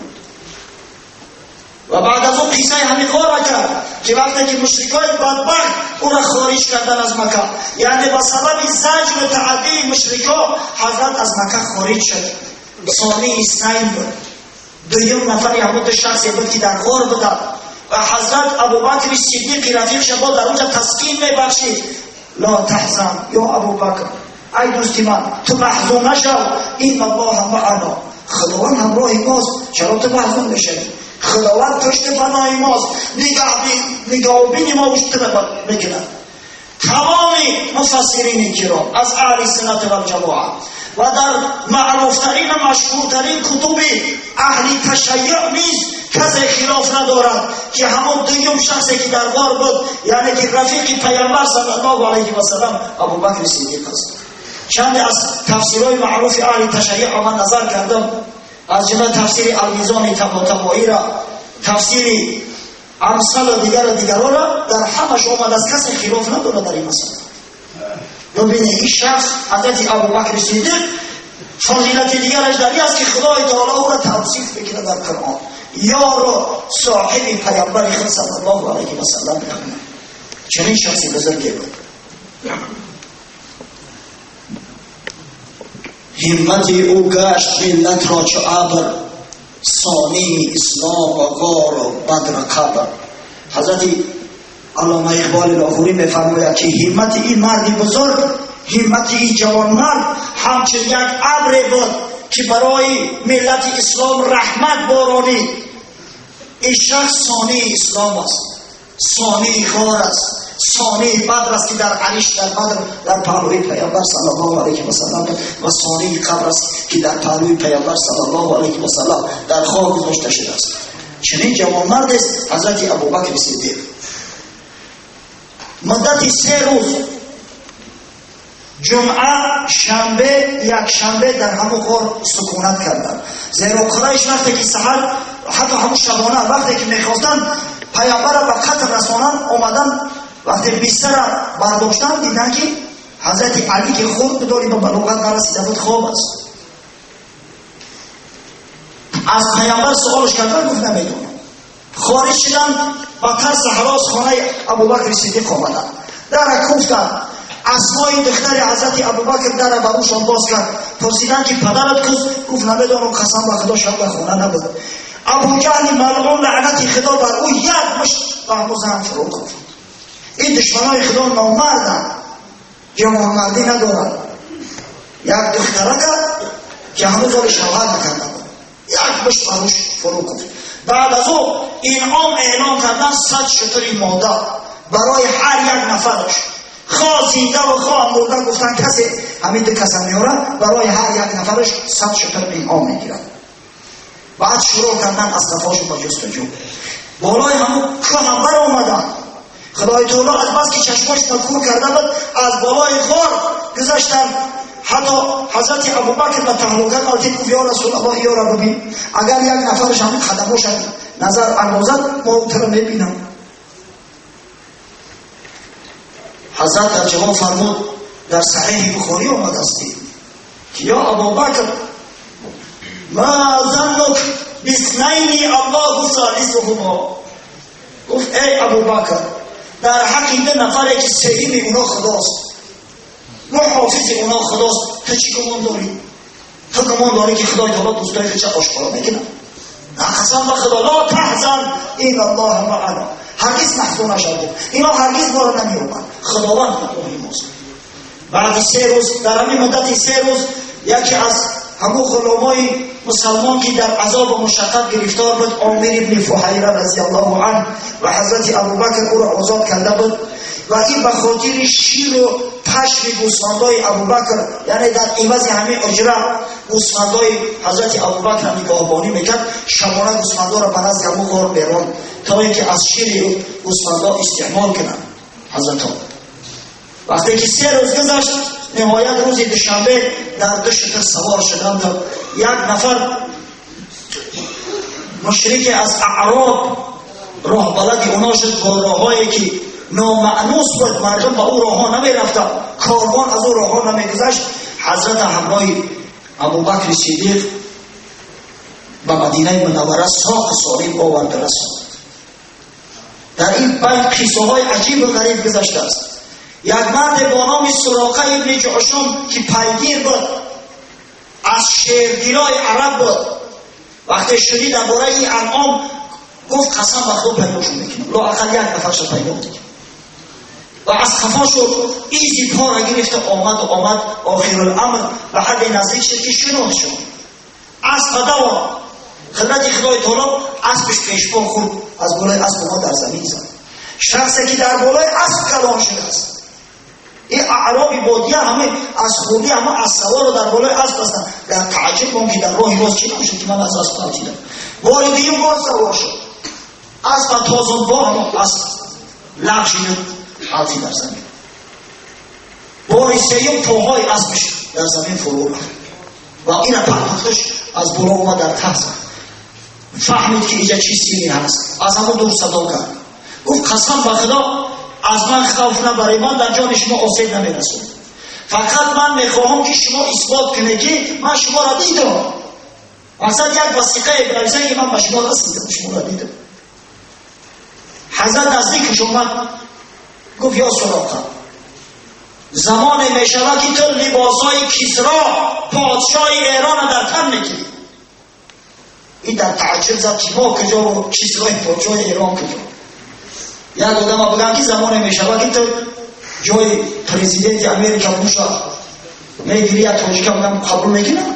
و بعد از اون قصه همین غار کرد که وقتی که مشرکای بدبخت او را خارج کردن از مکه، یعنی با سبب زجر و تعدی مشرکا حضرت از مکه خارج شد. ثانی اثنین بود. دویم نفری همون شخصی بود که در غار بود و حضرت ابوبکر صدیق رفیق شما در اونجا تسکین میبخشید. لا تحزن یا ابوبکر، ای دوستی من تو محزون نشو، این الله معنا، خداوند همراه ماست، چرا تو محزون میشی؟ خداوند پشت پناه ماست، نگاه بینی ما وشت میکنه. تمام مفسرین کرام از اهل سنت و الجماعه و در معروفترین و مشهورترین کتب اهل تشیع نیز کسی خلاف ندارد که همون دویم شخصی که در غار بود، یعنی که رفیق پیامبر صلی الله علیه و سلم ابوبکر صدیق است. چند از تفسیرهای معروف اهل تشیع من نظر کردم، از جمله تفسیر المیزان طباطبایی را، تفسیر امثال و دیگران را، در همش آمد از کسی خلاف نداره در این مسئله. ببینید این شخص حضرت ابوبکر صدیق فضیلت دیگرش در این است که خدای تعالی او را توصیف میکنه در قرآن، یار صاحب پیامبر خود صلی الله علیه و سلم میکنه. چنین شخصی بزرگی بود. همت او گشت ملت را چو ابر، ثانی اسلام و غار و بدر قبر. حضرت علامه اقبال لاهوری میفرماید که همت این مردی بزرگ، همت این جوان مرد همچون یک ابر بود که برای ملت اسلام رحمت بارانی. این شخص ثانی اسلام است، ثانی غار است، ثانی بدر است که در علیش در بدر در پهلوی پیامبر صلی الله علیه و سلم و ثانی قبر است که در پهلوی پیامبر صلی الله علیه و سلم در خاک گذاشته شده است. چنین جوان مرد است حضرت ابوبکر صدیق. مدت 3 روز جمعه، شنبه، یک شنبه در همون غار سکونت کردند، زیرا قریش وقتی که سحر حتی همون شبانه وقتی که میخواستن پیامبر را به قتل رسانن آمدن، وقتی بستر را برداشتن دیدن که حضرت علی که خود بداری به بلوغت نرسیده بود خواب است. از پیامبر سوالش کردن، گفت نمیدونم. خارج شدن با ترس هراس خانه ابوبکر صدیق آمدن، در گفتن اسمای دختر حضرت ابوبکر در بروشان باز کرد، پرسیدن که پدرت کجاست؟ گفت نمیدونم، قسم به خدا شاید در خانه نبود. ابو جهل ملعون لعنت خدا بر او یک مشت به زن فرو کرد. این دشمنای خدا نامردن، جوان مردی ندارن. یک دختره که همه دار شوهر نکرده بود، یک مشت بروش فرو کرد. بعد از او انعام اعلام کردن 100 شتر ماده برای هر یک نفرش، خواه زنده و خواه مرده. گفتن کسی همین دو کس میاره برای هر یک نفرش 100 شتر انعام میگیرن. بعد شروع کردن از قفاشو با جستجو. بالای همون که همبر آمدن، خدای تعالی از بس که چشماش مکور کرده بود از بالای غار گذاشتن. حتی حضرت ابوبکر به تهلوکت آتید گفت یا رسول الله یا را ببین، اگر یک نفرش همین خدماش نظر اندازد ما او را میبینم. حضرت در جواب فرمود، در صحیح بخاری آمده است که یا ابوبکر ما ظنک باثنین الله ثالثهما. گفت ای ابوبکر، در حق این 2 نفری که سوم اونا خداست، محافظ اونا خداست، تو چی گمان داری؟ تو گمان داری که خدای تعالی دوستای خودش آشکارا میکنه؟ نه، قسم به خدا لا تحزن این الله معنا، هرگز محزون نشو، اینا هرگز ما رو نمیومد، خداوند همراه ماست. بعد 3 روز، در همین مدت 3 روز یکی از همون غلامای مسلمان که در عذاب و مشقت گرفتار بود، عامر ابن فحیره رضی الله عنه و حضرت ابوبکر او را آزاد کرده بود و این به خاطر شیر و پشم گوسفندای ابوبکر، یعنی در عوض همه اجره گوسفندای حضرت ابوبکر نگهبانی میکرد، شبانه گوسفندا را به نزد همون غار میراند تا اینکه از شیر گوسفندا استعمال کنند. حضرت وقتی که 3 روز گذشت، نهایت روز دوشنبه در 2 شتر سوار شدند. یک نفر مشرک از اعراب راه بلد اونا شد، با راههایی که نامعنوس بود، مردم با او راه ها نمی رفتن، کاروان از او راه ها نمی گذشت. حضرت همراه ابوبکر صدیق به مدینه منوره ساق سالم آورد رساند. در این بین قصه های عجیب و غریب گذشته است. یک مرد با نام سراقه ابن جعشم که پیگیر بود، از شیرگیرای عرب بود، وقتی شدید درباره این انعام گفت قسم به خدا پیداشون میکنم، لااقل 1 نفرش پیدا میکنم. و از خفاشو ایزی پا را گرفته آمد آخر الامر به حد نزدیک شد که شناخت شد. اسب دوام خدمت خدای تعالی اسبش پیشپا خود از بالای اسب ما در زمین زد. شخصی که در بالای اسب کلان شده است. این اعرابی بادیه همه از خودی همه از سوار رو در بالای اسب هستن. در تعجب کن که در راهی باز چی نمیشه که من از اسب پرتیدم. بار دیگه باز سوار شد. اسب تازون با همه اسب لغشید حالتی در زمین. بار سیوم پاهای اسبش در زمین فرو رفت و این پرتختش از بالا اومد در ته زد. فهمید که اینجا چی سینی هست، از همه دور صدا کرد، گفت قسم به خدا از من خوف نبرید، من در جان شما آسیب نمیرسونم، فقط من میخواهم که شما اثبات کنید که من شما را دیدم. مثلا یک وثیقه بنویسید که من به شما رسیدم، شما را دیدم. حضرت نزدیکش اومد گفت یا سراقه، زمان میشود که تو لباسای کسرا پادشاه ایران در تن میگیری. این در تعجب زد که ما کجا و کسرای پادشاه ایران کجا. یک آدم بگم که زمان میشود که تو جای پرزیدنت امریکا بوشا میگیری یا تاجیکا بگم قبول میکنم.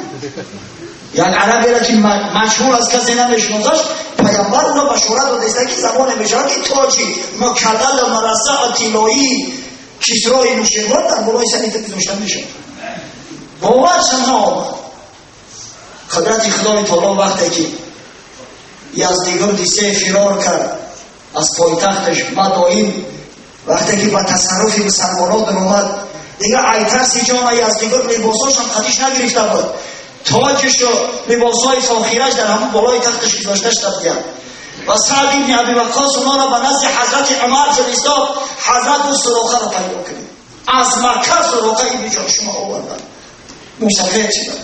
یک عرب بیره که مشهور از کسی نمیشناسش، پیامبر اونا بشارت داده که زمان میشود که تاجی مکلل مرصع اطلاعی کسرای نوشیروان در بالای سنی تو گذاشته میشه. باورشم نآمد. قدرت خدای تعالی وقتی که یزدگرد سه فرار کرد از پایتختش، مدائن وقتی که به تصرف مسلمانان در اومد، دیگه ایترسی جان یزدگرد لباساش هم خدیش نگرفته بود، تاجش و لباسای فاخرش در همون بالای تختش گذاشته شد دیگر. و سعد ابن ابی وقاص اونا را به نزد حضرت عمر فرستاد، حضرت و سراقه را پیدا کرد. از مکه سراقه ابن جعشم آوردن، موسیقی چیدن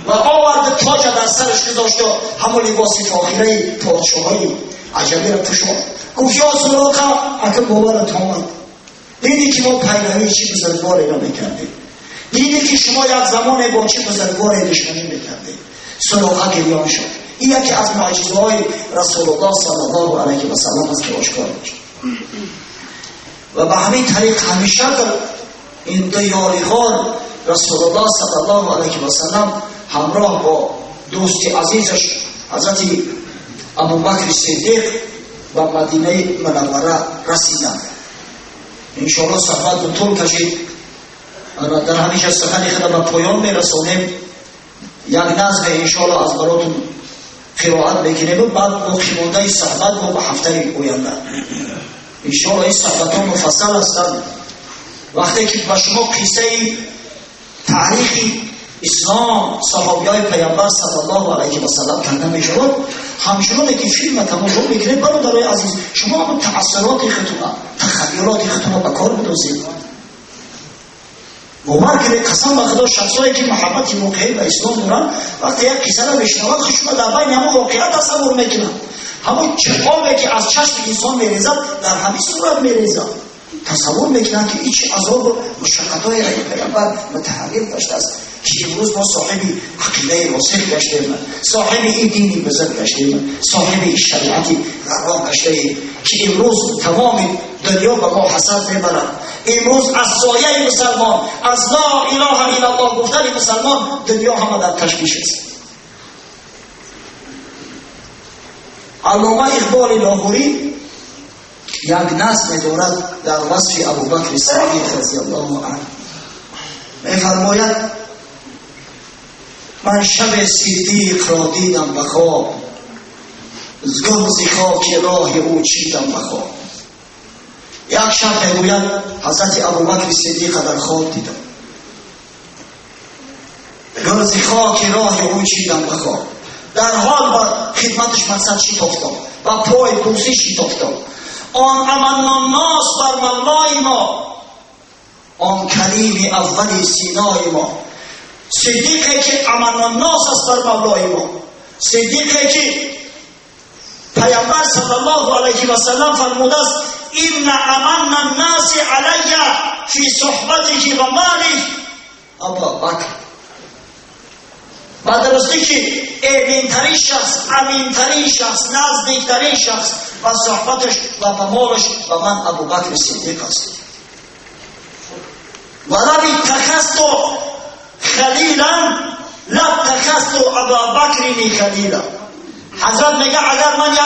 و آورد تاج در سرش گذاشت، همون لباس فاخره پادشاهی عجبی را پوشاند. گفت یا سراقه، اگه باورت آمد، دیدی که ما پیروی چی بزرگواری را میکردیم، دیدی که شما یک زمان با چی بزرگواری دشمنی میکردیم. سراقه گریان شد. این یکی از معجزه‌های رسول الله صلی الله علیه و سلم است که آشکار میشه. و به همین طریق همیشه این دو یاریغار رسول الله صلی الله علیه و سلم همراه با دوست عزیزش حضرت ابوبکر صدیق و مدینه منوره رسیدند. انشاءالله صحبت به طول کشید، در همیشه سخن خود به پایان میرسانیم. یک نظم انشاءالله از براتون قرائت بکنیم و بعد باقی مانده صحبت رو به هفته آینده انشاءالله این صحبت ها مفصل هستند. وقتی که به شما قصه تاریخی اسلام صحابیای پیامبر صلی الله علیه و سلم کرده میشود، همچنان که فیلم تماشا میکنید برادرای عزیز، شما هم تأثیرات خودتون، تخیلات خودتون به کار بندازید. باور کنید قسم به خدا شخصایی که محبت واقعی به اسلام دارن وقتی یک قصه را بشنوند خودشون در بین همون واقعیت تصور میکنن. همون چقابی که از چشم انسان میریزد در همین صورت میریزد. تصور میکنن که این چه عذاب و مشقت‌های پیامبر متحقق داشته است که امروز ما صاحب عقیده راسخ گشتیم، صاحب این دینی بزرگ گشتیم، صاحب این شریعتی غرا گشتیم که امروز تمام دنیا به ما حسد میبرد. امروز از سایه مسلمان، از لا اله الا الله گفتن مسلمان، دنیا همه در تشویش است. علامه اقبال لاهوری یک نظم دارد در وصف ابوبکر صدیق رضی الله عنه، می‌فرماید من شب صدیق را دیدم به خواب، گرز خاک راه او چیدم به خواب. یک شب میگوید حضرت ابوبکر صدیق در خواب دیدم، گرز خاک راه او چیدم به خواب. در حال با خدمتش مقصد شتافتم و پای دوستی شتافتم. آن امن الناس بر مولای ما، آن کریم اول سینای ما. صدیقی که امن الناس است بر مولای ما، صدیقی که پیامبر صلی الله علیه و سلم فرموده است این امن الناس علی فی صحبته و ماله ابوبکر. و درسته که امین‌ترین شخص، امین‌ترین شخص، نزدیک‌ترین شخص و صحبتش و مالش و من ابوبکر صدیق است. و لب اتخذت خلیلا لاتخذت ابابکر خلیلا. حضرت میگه اگر من یک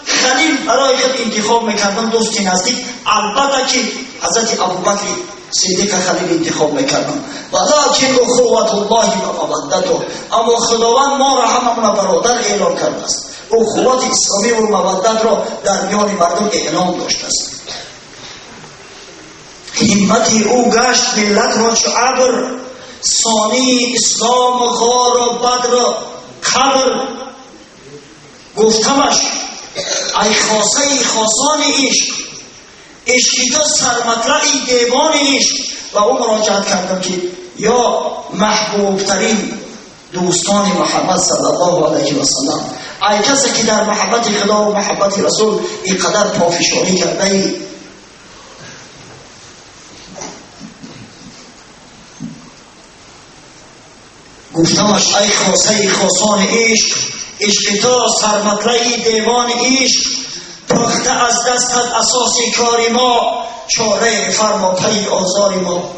خلیل برای خود انتخاب میکردم، دوستی نزدیک، البته که حضرت ابوبکر صدیق خلیل انتخاب میکردم. ولکن اخوة الله و مودته، اما خداوند ما را هممون برادر اعلان کرده است. اخوت اسلامی و مودت را در میان مردم اعلان داشته است. همت او گشت ملت را چو ابر، ثانی اسلام غار و بدر قبر. گفتمش ای خاصه خاصان عشق، عشقی تو سرمطلعی دیوان عشق. و او مراجعت کردم که یا محبوب ترین دوستان محمد صلی الله علیه و سلم، ای کسی که در محبت خدا و محبت رسول اینقدر پافشاری کرده ای. گفتمش ای خاصه خاصان عشق، عشق تو سرمطلعی دیوان عشق. پخته از دستت اساس کاری ما، چاره فرما پی آزار ما.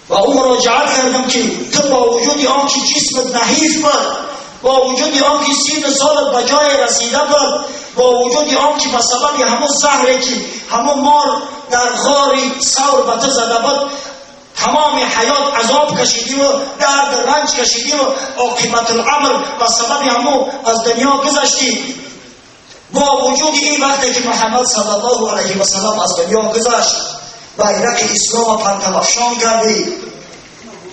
و او مراجعت کردم که تو با وجود آن که جسمت نحیف بود، با وجود آن که 30 سالت به جای رسیده بود، با وجود آن که به سبب همون زهری که همون مار در غاری ثور به تو زده بود، تمام حیات عذاب کشیدی و درد رنج کشیدی و عاقبت الامر و سبب همو از دنیا گذشتی. با وجود این وقتی که محمد صلی الله علیه و سلم از دنیا گذشت، بیرق اسلام پرتوافشان کردی،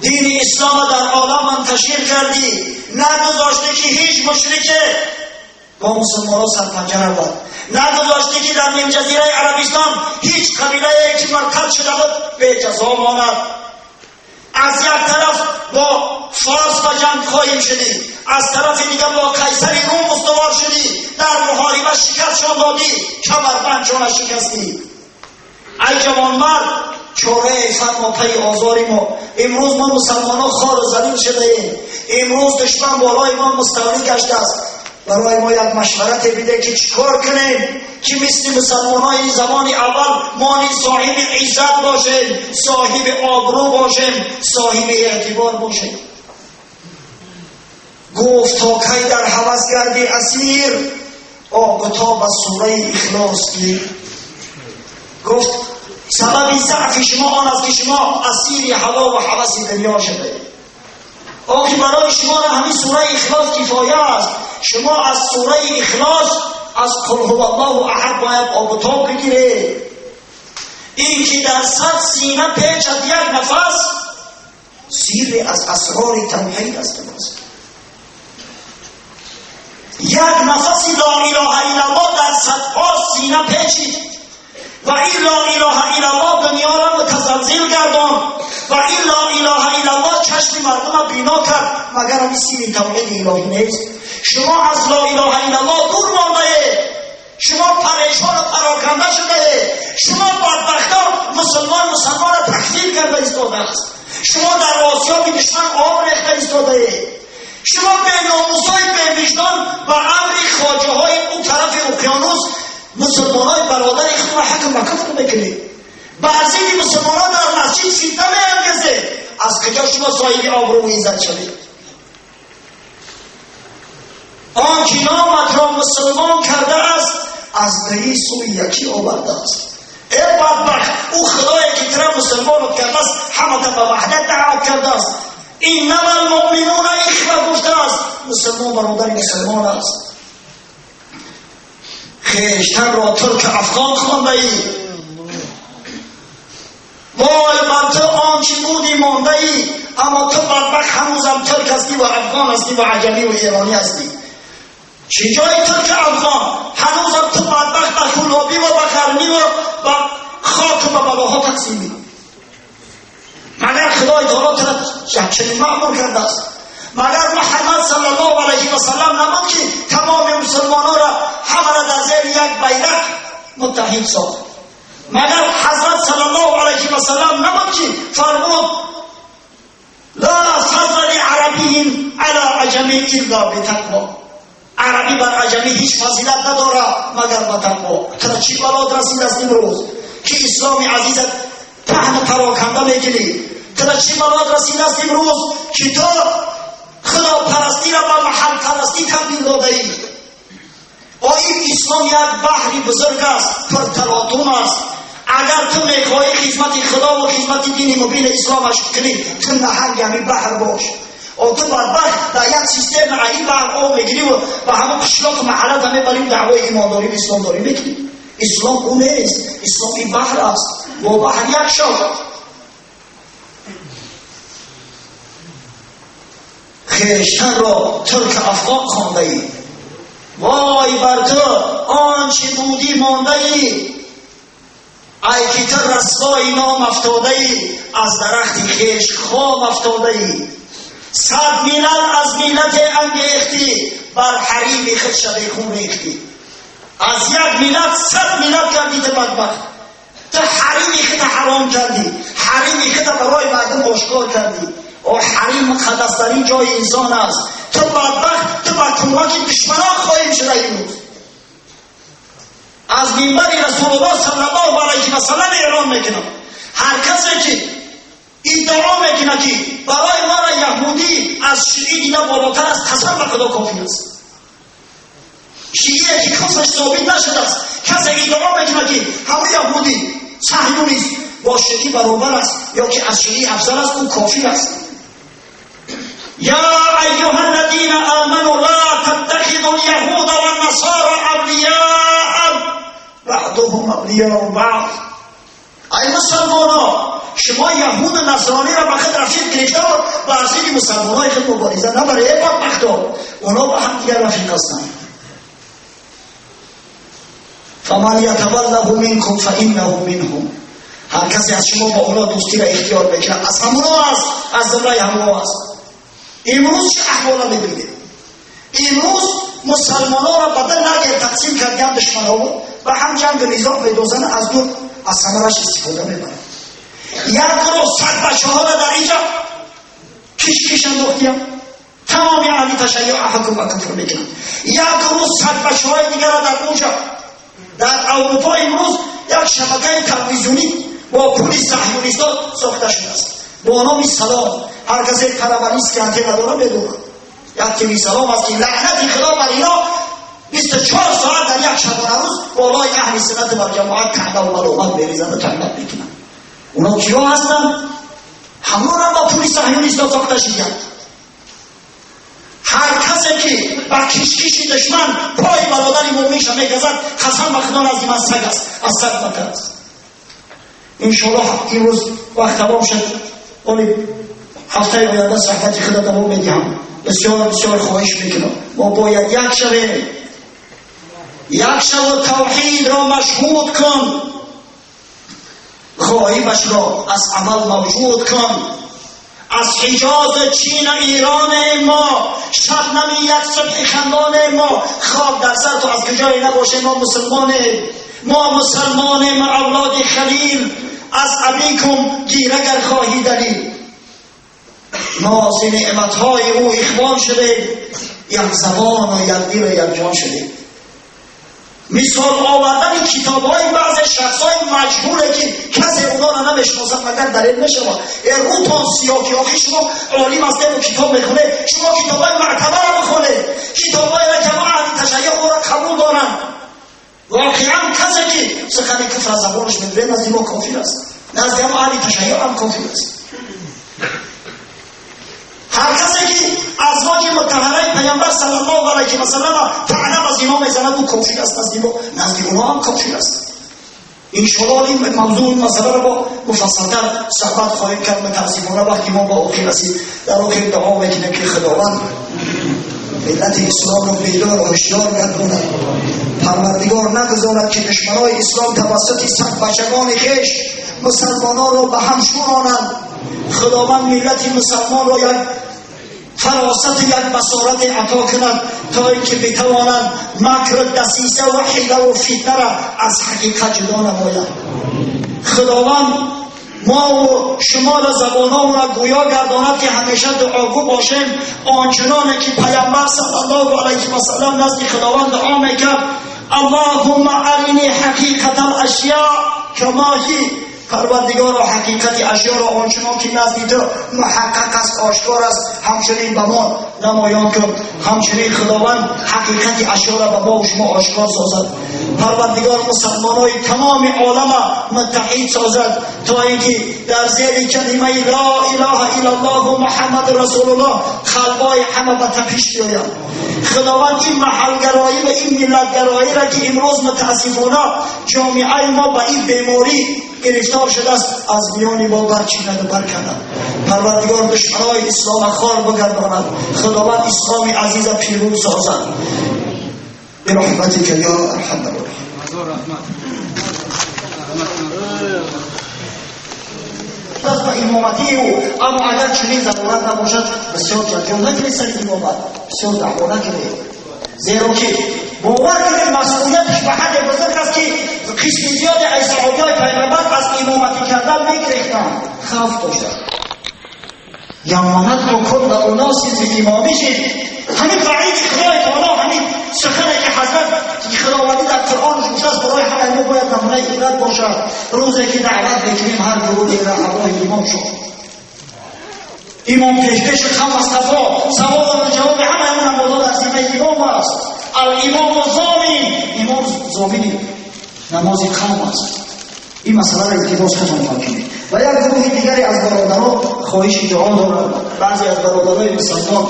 دین اسلام در عالم منتشر کردی، نگذاشتی که هیچ مشرک با مسلمانان سرپنجه بود، نگذاشتی که در نیم جزیره عربستان هیچ قبیله که مرتد شده بود به جزا ماند. از یک طرف با فارس و جنگ خواهیم شدی، از طرف دیگر با قیصر روم استوار شدی، در محاربه شکستشان دادی، کمربندشان شکستی. ای جوانمرد، چاره فرما پی آزاری ما. امروز ما مسلمانان خار و ذلیل شده ایم، امروز دشمن بالای ما مستولی گشته است. برای ما یک مشورت بده که چیکار کنیم که مثل مسلمانای زمان اول ما صاحب عزت باشیم، صاحب آبرو باشیم، صاحب اعتبار باشیم. گفت تا کی در هوس گردی اسیر، آقتا به سوره اخلاص گیر. گفت سبب ضعف شما آن است که شما اسیر هوا و هوس دنیا شده. آخه برای شما همین سوره اخلاص کفایه است. شما از سوره اخلاص، از قل هو الله احد باید آبتاب بگیره. این که در 100 سینه پیچد یک نفس، سیر از اسرار توحید است. یک نفس لا اله الا الله در 100 سینه پیچید و این لا اله الا الله دنیا را متزلزل گردان و این لا اله الا الله چشم مردم را بینا کرد. مگر همین سیر توحید الهی نیست؟ شما از لا اله الا الله دور مانده، شما پریشان و پراکنده شده، شما بدبختان مسلمان را تکفیر کرده ایستاده است. شما در آسیا به دشمن آب ریخته ایستاده، شما به ناموسای به وجدان و امر خواجه های اون طرف اقیانوس مسلمانای برادر خود را حکم مکف میکنید. بعضی مسلمانان در مسجد فتنه می‌انگیزه. از کجا شما صاحب آبرو و عزت شوید؟ آن که نامت را مسلمان کرده است از دری سوی یکی آورده است. ای بدبخت، او خدایی که ترا مسلمان کرده است همه تا به وحدت دعوت کرده است. انما المؤمنون اخوه گفته است. مسلمان برادر مسلمان است. خویشتن را ترک افغان خوانده ای. وای بر تو آنچه بودی مانده ای، اما تو بدبخت هنوزم ترک هستی و افغان هستی و عجمی و ایرانی هستی. چه جای ترک افغان؟ هنوزم تو بدبخت به کلابی و به قرنی و به خاک و به بلاها تقسیمی. مگر خدای تعالی تو چنین مأمور کرده است؟ مگر محمد صلی الله علیه و سلم نبود که تمام مسلمانان را همه را در زیر یک بیرق متحد ساخت؟ مگر حضرت صلی الله علیه و سلم نبود که فرمود لا فضل عربی علی عجمی الا بتقوا؟ عربی بر عجمی هیچ فضیلت نداره مگر به تقوا. ترا چی بلاد رسید است امروز که اسلام عزیزت پهن پراکنده میکنی؟ ترا چی بلاد رسید است امروز که تو خدا پرستی را به محل پرستی تبدیل داده ای؟ این اسلام یک بحری بزرگ است، پر تلاطم است. اگر تو میخواهی خدمت خدا و خدمت دین مبین اسلامش کنی، تو نهر یعنی بحر باش. او تو بدبخت در یک سیستم عجیب آب میگیری و به همه قشلاق محلات همه بریم دعوای ایمانداری و اسلامداری میکنی. اسلام اون نیست. اسلام این بحر است. با بحر یک شد. خویشتن را ترک افغان خوانده ای. وای بر تو آنچه بودی مانده ای. ای که تو رسوای نام افتاده ای، از درخت خویش خام افتاده ای. صد ملت از ملت انگیختی، بر حریم خود شبیخون ریختی. از یک ملت 100 ملت کردی تو بدبخت. تو حریم خود حرام کردی، حریم خود برای مردم آشکار کردی. او حریم مقدسترین جای انسان است. تو بدبخت، تو بر کمک دشمنان خواهیم شده امروز. از منبر رسول الله صلی الله علیه و سلم اعلام میکنم هر کسی که ادعا میکنه که برای ما را یهودی از شیعی دیگه بالاتر است، قسم به خدا کافر است. شیعی که کفرش ثابت نشده است، کسی ادعا میکنه که همه یهودی صهیونیست با شیعی برابر است یا که از شیعی افضل است، اون کافر است. یا ایها الذین آمنوا لا تتخذوا اليهود والنصارى اولیاء بعضهم اولیاء بعض. ای مسلمانان، شما یهود و نصرانی را به خود رفیق گرفته و بر ضد مسلمانان خود مبارزه نبرید. ای بدبختا، اونا با هم دیگر رفیق هستند. فمن یتوله منکم فانه منهم. هر کسی از شما با اونا دوستی را اختیار بکنه از همونا است، از جمله همونا است. امروز چه احوالا میبینید؟ امروز مسلمانان را بدل نگیر تقسیم کردن دشمنان و هم جنگ نظام میدوزن، از دور از ثمرش استفاده میبرن. یک گروه 100 بچه ها را در اینجا کش انداختیم، تمامی اهل تشیع حکم و کفر میکنن. یک گروه 100 بچه های دیگر را در اونجا در اروپا امروز یک شبکه تلویزیونی با پول صهیونیستان ساخته شده است با نام سلام. هر کسی پرونیست که انتظار داره بدونه یک تیوی سلام است که لعنت خدا بر اینا 24 ساعت در یک شبانه روز بالای اهل سنت و جماعت کنده و ملومت بریزن و تنبت میکنن. اونا کیا هستن؟ همون را با پول صهیونیستان ساخته شده. هر کسی که با کشکش دشمن پای برادر مومنش میگذد، قسم به خدا نزد من سگ است، از سگ بتر است. انشاءالله این روز وقت تمام شد، ولی هفته آینده صحبت خدا تمام میدیم. بسیار بسیار خواهش میکنم ما باید یک شب توحید را مشهود کن، غایبش را از عمل موجود کن. از حجاز چین ایران ما، شبنم یک صبح خندان ما، خواب در سر تو از کجای نباشه. ما مسلمان ما اولاد خلیل، از ابیکم گیرگر خواهی دلیل. ما از نعمتهای او اخوان شده، یک زبان و یک دل و یک جان شده. مثال آوردن کتاب‌های بعض شخص‌های مجهوله که کسی اونا را نمی‌شناسد مگر در علم شما. روتان سیاکی شما عالم از و کتاب میخونه، شما کتاب‌های معتبر را بخونید، کتاب‌هایی را که اهل تشیع او را قبول دارند. واقعا کسی که سخن کفر از زبانش می‌بره نزد ما کافر است، نزد ما اهل تشیع هم کافر است. هر کسی که ازواج مطهره پیامبر صلی الله علیه و سلم طعنه از اینا میزند او کافر است، نزد اونها هم کافر است. ان شاء الله این موضوع مسئله را با مفصل‌تر صحبت خواهیم کرد. متاسفانه وقتی ما با آخر رسید در آخر دعا میکنیم که خداوند ملت اسلام را بیدار و هوشیار گرداند، پروردگار نگذارد که دشمنان اسلام توسط صد بچگان خویش مسلمانان را به هم شورانند. خداوند ملت مسلمان را یک فراست یک بصارت عطا کند تا اینکه بتوانند مکر دسیسه و حیله و فتنه را از حقیقت جدا نمایند. خداوند ما و شما را زبانان را گویا گرداند که همیشه دعاگو باشیم، آنچنانه که پیامبر صلی الله علیه و سلم نزد خداوند دعا میکرد اللهم ارنی حقیقت الاشیاء کما هی. پروردگار حقیقت اشیاء را آنچنان که نزد تو محقق است، آشکار است، همچنین به ما نمایان کن. همچنین خداوند حقیقت اشیاء را به ما و شما آشکار سازد. پروردگار مسلمانای تمام عالم متحد سازد تا اینکه در زیر کلمه لا اله الا الله محمد رسول الله قلبای همه به تپش بیاید. خداوند این محلگرایی و این ملتگرایی را که امروز متاسفانه جامعه ما به این بیماری گرفتار شده است از میان ما برچیند و برکند. پروردگار دشمنای اسلام خار بگرداند. خداوند اسلام عزیز پیروز سازد برحمتک یا ارحم الراحمین. از به امامتی او اما اگر چنین ضرورت نباشد بسیار جلجان نکنید سر امامت، بسیار دعوا نکنید، زیرا که باور کنید مسئولیتش به حد بزرگ است که قسم زیاد از صحابیای پیغمبر از امامتی کردن میگریختند، خوف داشتند. یمانت بکن و اناسی به امامیشید. همین وعید خدای تعالی، همین سخنی که حضرت خداوندی در قرآن گفته است برای همه ما باید نمونه عبرت باشد. روزی که دعوت بکنیم هر گروهی را همراه امام شد. امام پیش خم از صفا سوال و جواب همه اون نمازها در ذمه امام است. الامام ضامن، امام ضامن نماز خم است. این مسئله را اقتباس کنیم کنید. و یک گروه دیگری از برادران خواهش دعا دارند. بعضی از برادران مسلمان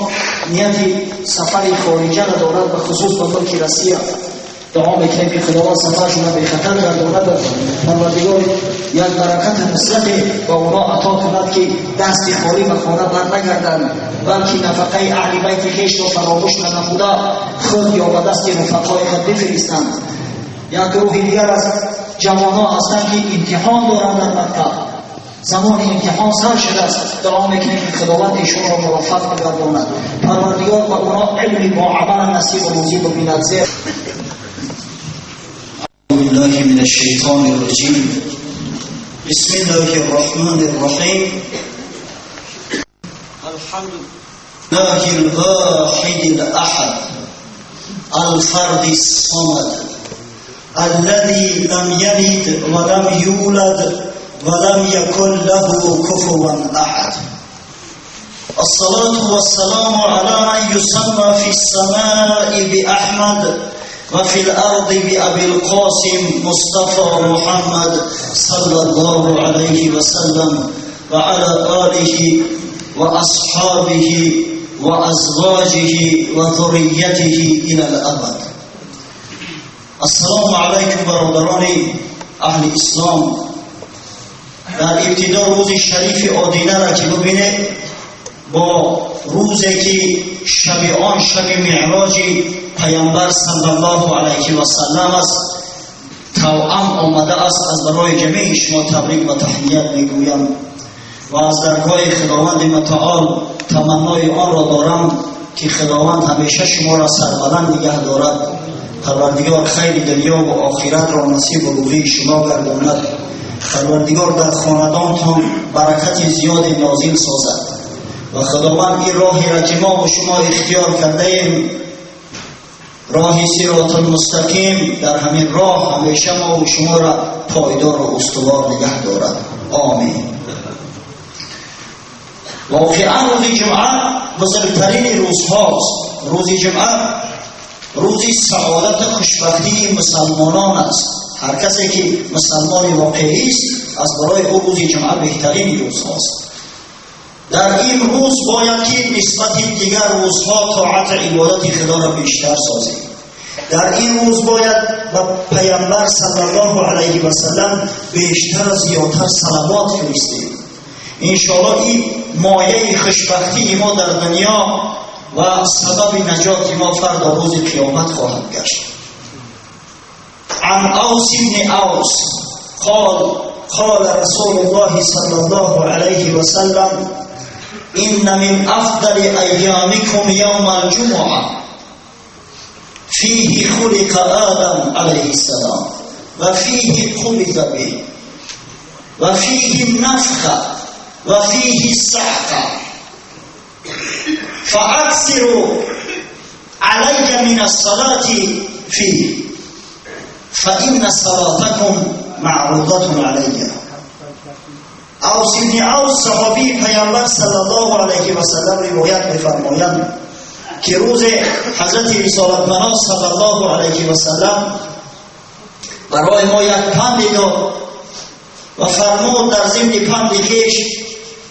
نیت سفر خارجه را دارند، به خصوص به ملک روسیه. دعا میکنیم که خداوند سفرشون را به خطر گرداند، پروردگار یک برکت نصرت به اونا عطا کند که دست خالی به خانه برنگردند، بلکه نفقه اهل بیت خویش را فراموش ننموده خود یا به دست رفقای خود بفرستند. یک گروه دیگر از جوانان هستند که امتحان دارند در مکتب، زمان امتحان سر شده است. دعا میکنیم که خداوند ایشون را موفق بگرداند، پروردگار به اونا علم با عمل نصیب و موجب بیند. بالله من الشيطان الرجيم بسم الله الرحمن الرحيم الحمد لله الواحد الأحد الفرد الصمد الذي لم يلد ولم يولد ولم يكن له كفوا أحد. الصلاة والسلام على من يسمى في السماء بأحمد وفي الأرض بأبي القاسم مصطفى محمد صلى الله عليه وسلم وعلى آله وأصحابه وأزواجه وذريته إلى الأبد. السلام عليكم برادران أهل اسلام. در ابتدا روز شریف آدینه را که ببینید با روزی که شب آن شب معراج پیامبر صلی الله علیه و سلم است توأم آمده است، از برای جمیع شما تبریک و تحیت میگویم و از درگاه خداوند متعال تمنای آن را دارم که خداوند همیشه شما را سربلند نگه دارد. پروردگار خیر دنیا و آخرت را نصیب و روحی شما گرداند. پروردگار در خاندانتان برکت زیاد نازل سازد و خداوند این راهی را که ما و شما اختیار کرده ایم راه صراط المستقیم در همین راه همیشه ما و شما را پایدار و استوار نگه دارد. آمین. واقعا روز جمعه بزرگترین روزهاست. روز جمعه روزی سعادت و خوشبختی مسلمانان است. هر کسی که مسلمان واقعی است از برای او روز جمعه بهترین روز هاست. در این روز باید که نسبت دیگر روزها طاعت عبادت خدا را بیشتر سازیم. در این روز باید به پیامبر صلی الله علیه و سلم بیشتر و زیادتر صلوات فرستیم. انشاءالله این مایه خوشبختی ما در دنیا و سبب نجات ما فردا روز قیامت خواهد گشت. عن اوس بن اوس قال رسول الله صلی الله علیه و سلم إن من أفضل أيامكم يوم الجمعة فيه خلق آدم عليه السلام وفيه قبض به وفيه النفخة وفيه الصعقة فأكثروا علي من الصلاة فيه فإن صلاتكم معروضة علي. اوس بن اوس صحابی پیامبر صلی الله علیه و سلم روایت می‌فرمایند که روز حضرت رسالت پناه صلی الله علیه و سلم برای ما یک پند داد و فرمود در ضمن پند خویش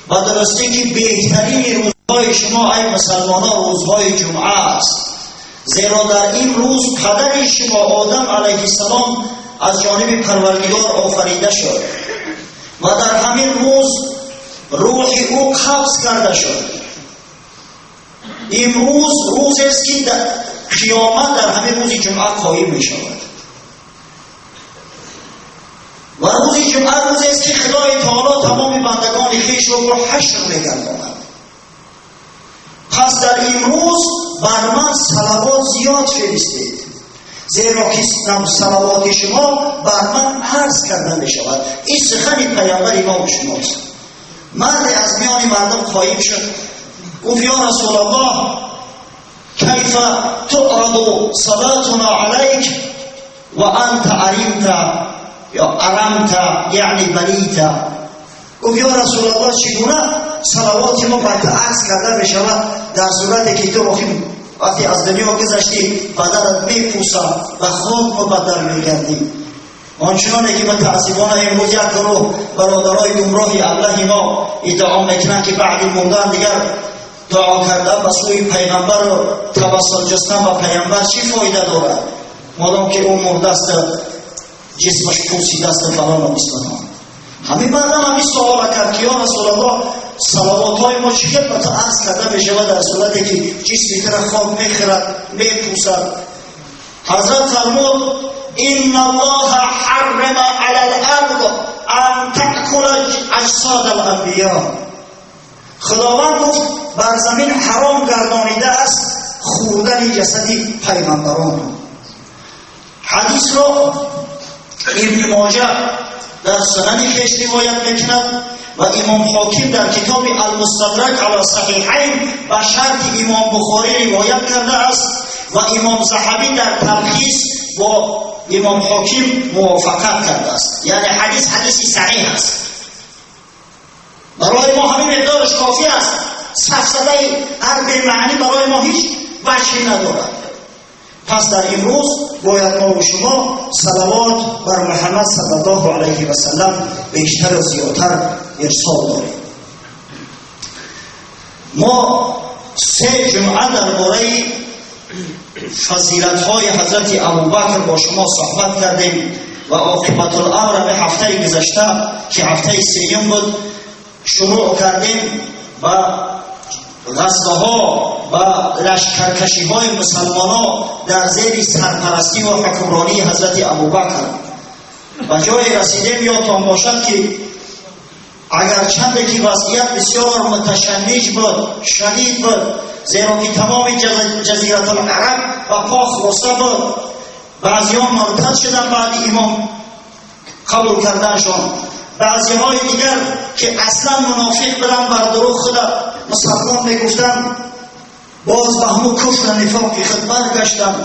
و درسته که بهترین روزهای شما ای مسلمانان روزهای جمعه است، زیرا در این روز پدر شما آدم علیه السلام از جانب پروردگار آفریده شد و در همین روز روح او قبض کرده شد. امروز روز است که در قیامت در همین روز جمعه قایم می شود و روز جمعه روز است که خدای تعالی تمام بندگان خویش را به حشر می‌گرداند. پس در این روز بر من صلوات زیاد فرستید، زیرا که صلوات شما بر من عرض کرده می شود. این سخن پیامبر ما و شماست. مرد از میان مردم قایم شد، گفت یا رسول الله کیف تعرض صلاتنا علیک و انت عرمت یا ارمت یعنی بلیت. گفت یا رسول الله چگونه صلوات ما بر تو عرض کرده می شود در صورتی که تو وقتی از دنیا گذشتی بدنت میپوسه و خاک مبدل میگردی. آنچنانه که متاسفانه امروز یک گروه برادرای گمراه الله ما ادعا میکنند که بعد مردن دیگر دعا کردن به سوی پیغمبر و توسل جستن به پیغمبر چی فایده دارد مادام که اون مرده است جسمش پوسیده است فلان و بسلام. همین مردم همین سوال کرد که یا رسول الله صلوات های ما چی خدمت عرض کرده می شود در صورتی که جسمی تر خاک میخورد میپوسد. حضرت فرمود ان الله حرم علی الارض ان تأکل اجساد الانبیاء. خداوند گفت بر زمین حرام گردانیده است خوردن جسدی پیغمبران. حدیث را ابن ماجه در سنن خویش روایت میکند و امام حاکم در کتاب المستدرک علی صحیحین به شرط امام بخاری روایت کرده است و امام ذهبی در تلخیص با امام حاکم موافقت کرده است. یعنی حدیث صحیح است. برای ما همین مقدارش کافی است. سفسده عرب معنی برای ما هیچ وجهی ندارد. پس در این روز باید ما و شما صلوات بر محمد صلی الله علیه و سلم بیشتر و زیادتر ارسال داریم. ما 3 جمعه درباره فضیلت‌های حضرت ابوبکر با شما صحبت کردیم و عاقبت الامر به هفته گذشته که هفته 3 بود شروع کردیم و غزوه‌ها و لشکرکشی‌های مسلمانان در زیر سرپرستی و حکمرانی حضرت ابوبکر و جای رسیدیم یادتان باشد که اگرچند که وضعیت بسیار متشنج بود، شدید بود، زیرا که تمام جزیره العرب و پاک بسته بود، بعضیان مرتد شدن بعد امام قبول کردنشان، بعضی‌های دیگر که اصلا منافق بودن بر دروغ خود مسلمان میگفتن باز به همون کفر و نفاق خود برگشتن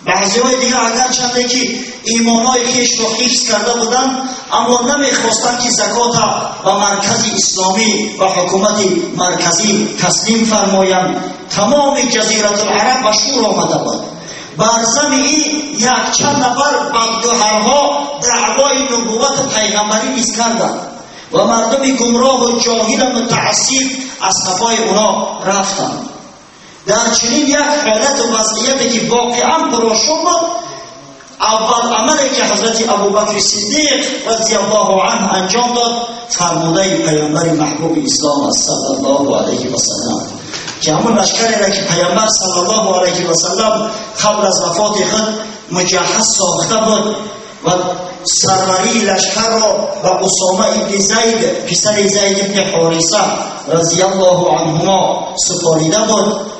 بعضی‌های دیگر اگرچند که ایمان‌های خویش را حفظ کرده بودند اما نمی‌خواستند که زکات و مرکز اسلامی و حکومت مرکزی تسلیم فرمایند. تمام جزیره العرب به شور آمده بود. بر زمین یک چند نفر بدگوهرها دعوای نبوت پیغمبری نیز کردند و مردم گمراه و جاهل متعصب از صفای اونا رفتند. در چنین یک حالت و وضعیتی که واقعا پرآشوب بود، اول عملی که حضرت ابوبکر صدیق رضی الله عنه انجام داد فرموده پیامبر محبوب اسلام صلی الله علیه و سلم که همون لشکری را که پیامبر صلی الله علیه و سلم قبل از وفات خود مجهز ساخته بود و سروری لشکر را به اسامه ابن زید پسر زید ابن حارثه رضی الله عنهما سپاریده بود.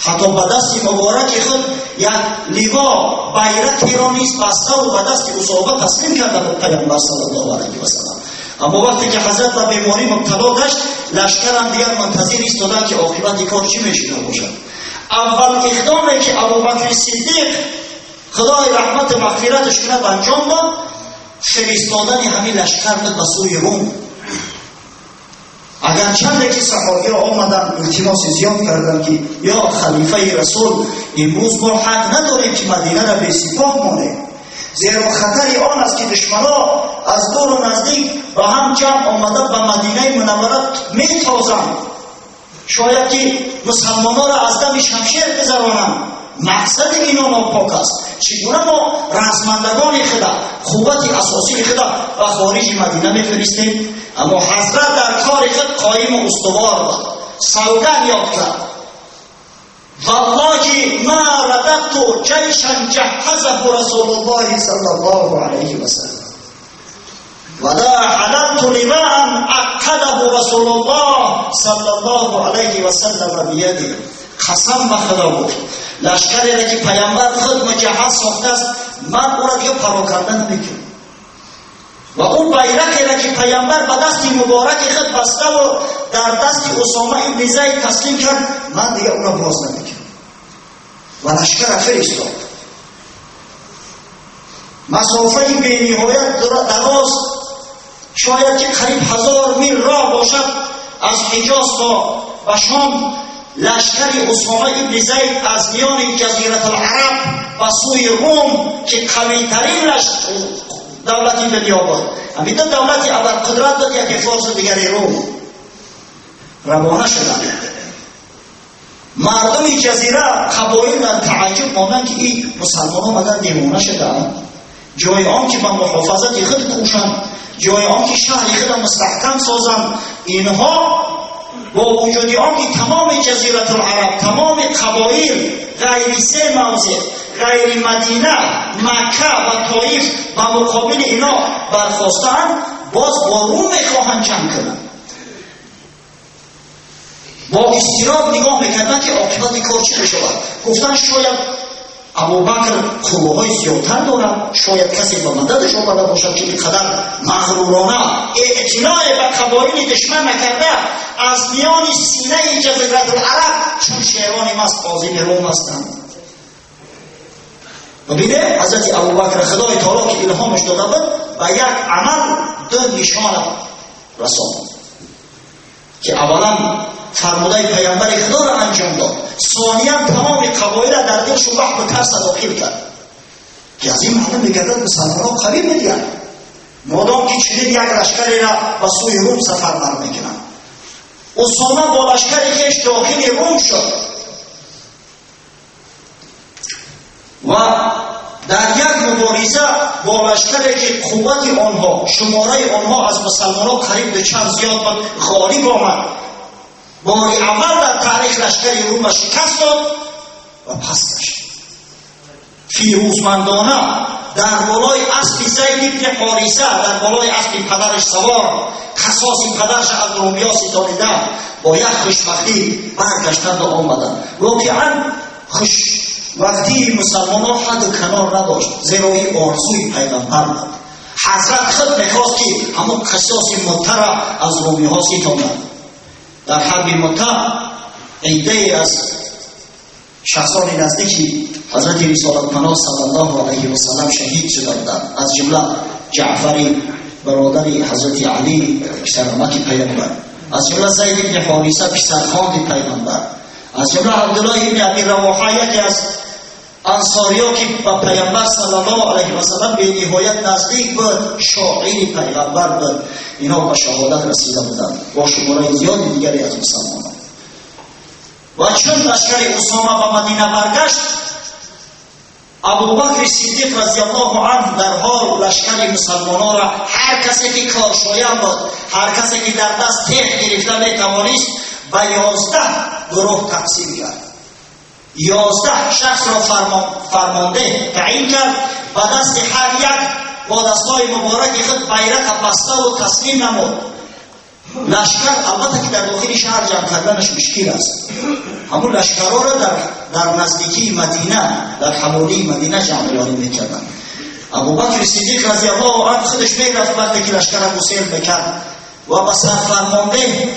حتی به دست مبارک خود یک لیوا بیرقی را نیز بسته و به دست اسامه تسلیم کرده بود پیامبر صلی الله علیه و سلم. اما وقتی که حضرت به بیماری مبتلا گشت لشکر هم دیگر منتظر ایستادند که عاقبت کار چی میشه باشد. اول اقدامی که ابوبکر صدیق خدای رحمت مغفرتش کنه انجام داد فرستادن همین لشکر به سوی روم. اگر چند که صحابه آمدن التماس زیاد کردن که یا خلیفه رسول امروز ما حق نداریم که مدینه را به سپاه مانیم، زیرا خطر آن است که دشمنان از دور و نزدیک با هم جمع آمده به مدینه منوره میتازند، شاید که مسلمانان را از دم شمشیر بزنند. مقصد اینا ناپاک است. چگونه ما رزمندگان خدا قوت اساسی خدا و خارج مدینه میفرستیم؟ اما حضرت در کار خود قایم و استوار بود. سوگند یاد کرد والله ما رددت جیشا جهزه رسول الله صلی الله علیه و سلم ولا حللت لواء عقده رسول الله صلی الله علیه و سلم بیده. قسم به خدا بود لشکری را که پیامبر خود مجهز ساخته است من او را دیگه پراکنده نمیکنم و اون بیرقی را که پیامبر به دست مبارک خود بسته و در دست اسامه ابن زید تسلیم کرد من دیگه اون را باز نمیکنم و لشکر فرستاد. مسافه بی نهایت دراز شاید که قریب 1000 میل راه باشد از حجاز تا به شام. لشکر اسامه ابن زید از میان جزیره العرب و سوی روم که قوی ترین دولتی دنیا بود، همین دولتی اول قدرت بود یکی فرس دیگری روم، روانه شدند. مردم جزیره قبایل در تعجب ماندند که این مسلمان ها مگر دیوانه شدند؟ جای آن که به محافظت خود کوشند، جای آن که شهر خود مستحکم سازند، اینها با وجود آن که تمام جزیره العرب تمام قبایل غیر 3 موضع غیر مدینه مکه و طائف به مقابل اینا برخواستند باز با روم میخواهند جنگ کنند. با استیراد نگاه میکردند که عاقبت کار چه میشود. گفتند شاید ابوبکر قوهای زیادتر دارد، شاید کسی به مددش آمده باشد که اینقدر مغرورانه اعتناع به قبایل دشمن نکرده از میان سینه جزیره العرب چون شیران مست عازم روم هستند. ببینه حضرت ابوبکر خدای تعالی که الهامش داده بود و یک عمل 2 نشان رساند که اولا فرموده پیامبر خدا را انجام داد، ثانیا تمام قبایل در دلشون وقت و ترس داخل کرد که از این معلوم میگردد مسلمانان قوی میدیند مادام که چنین یک لشکری را به سوی روم سفر برمیکنند. اسامه با لشکری که داخل روم شد و در یک مبارزه با لشکری که قوت آنها شماره آنها از مسلمانان قریب به چند زیاد بود غالب آمد. باری اول در تاریخ لشکر روم شکست داد و پس گشت. فیروزمندانه در بالای اسب زید ابن حارثه در بالای اسب پدرش سوار قصاص پدرش از رومیا ستانیده با یک خوشبختی برگشتند و آمدند. واقعا خوشبختی مسلمانان حد و کنار نداشت زیرا این آرزوی پیغمبر بود. حضرت خود میخواست که همون قصاص مته را از رومیها ستاند. در حرب مته عده از شخصان نزدیکی حضرت رسالت پناه صلی الله علیه و سلم شهید شده بودند. از جمله جعفری برادر حضرت علی کرامت پیامبر، از جمله زید بن حارثه پسرخوانده پیامبر، از جمله عبدالله بن ابی رواحه یکی از انصاریا که با پیامبر صلی الله علیه و سلم به نهایت نزدیک بود، شاعر پیامبر بود. اینا به شهادت رسیده بودند با شماره زیادی دیگری از مسلمانان. و چون لشکر اسامه به مدینه برگشت، ابوبکر صدیق رضی الله عنه در حال لشکر مسلمانان را هر کسی که کارشایان بود، هر کسی که در دست تیغ گرفته میتوانست به 11 گروه تقسیم کرد. 11 شخص را فرمانده تعیین کرد. به دست هر یک با دستای مبارک خود بیرق بسته و تسلیم نمود. لشکر البته که در داخل شهر جمع کردنش مشکل است. همون لشکرها را در نزدیکی مدینه، در حوالی مدینه جمع میکردند. ابوبکر صدیق رضی الله عنه خودش میرفت وقتی که لشکر را گسیل میکرد و به سرفرمانده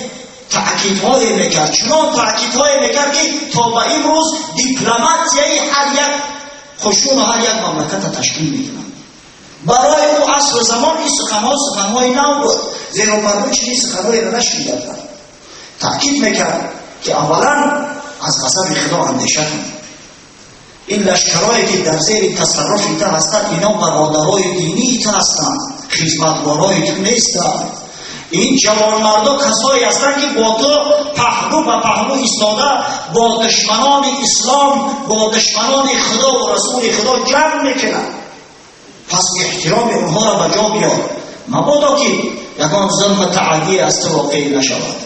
تأکیدهای میکرد، چنان تأکیدهای میکرد که تا به امروز دیپلماتیای هر یک خشون و هر یک مملکت تشکیل میکنند. برای او عصر زمان این سخنهای نو بود، زیرا مردم چنین سخنهایی را نشنیدند. تأکید میکرد که اولا از غضب خدا اندیشه کنید. این لشکرهایی که در زیر تصرف ایتا هستند، اینا برادرای دینی ایتا هستند، خدمتگارای تو نیستند. این جوان مردا کسایی هستند که با تو پهلو به پهلو ایستاده با دشمنان اسلام، با دشمنان خدا و رسول خدا جنگ میکنند. پس احترام اونها را به جا بیار، مبادا که یکان ظلم تعدی از تو واقع نشود.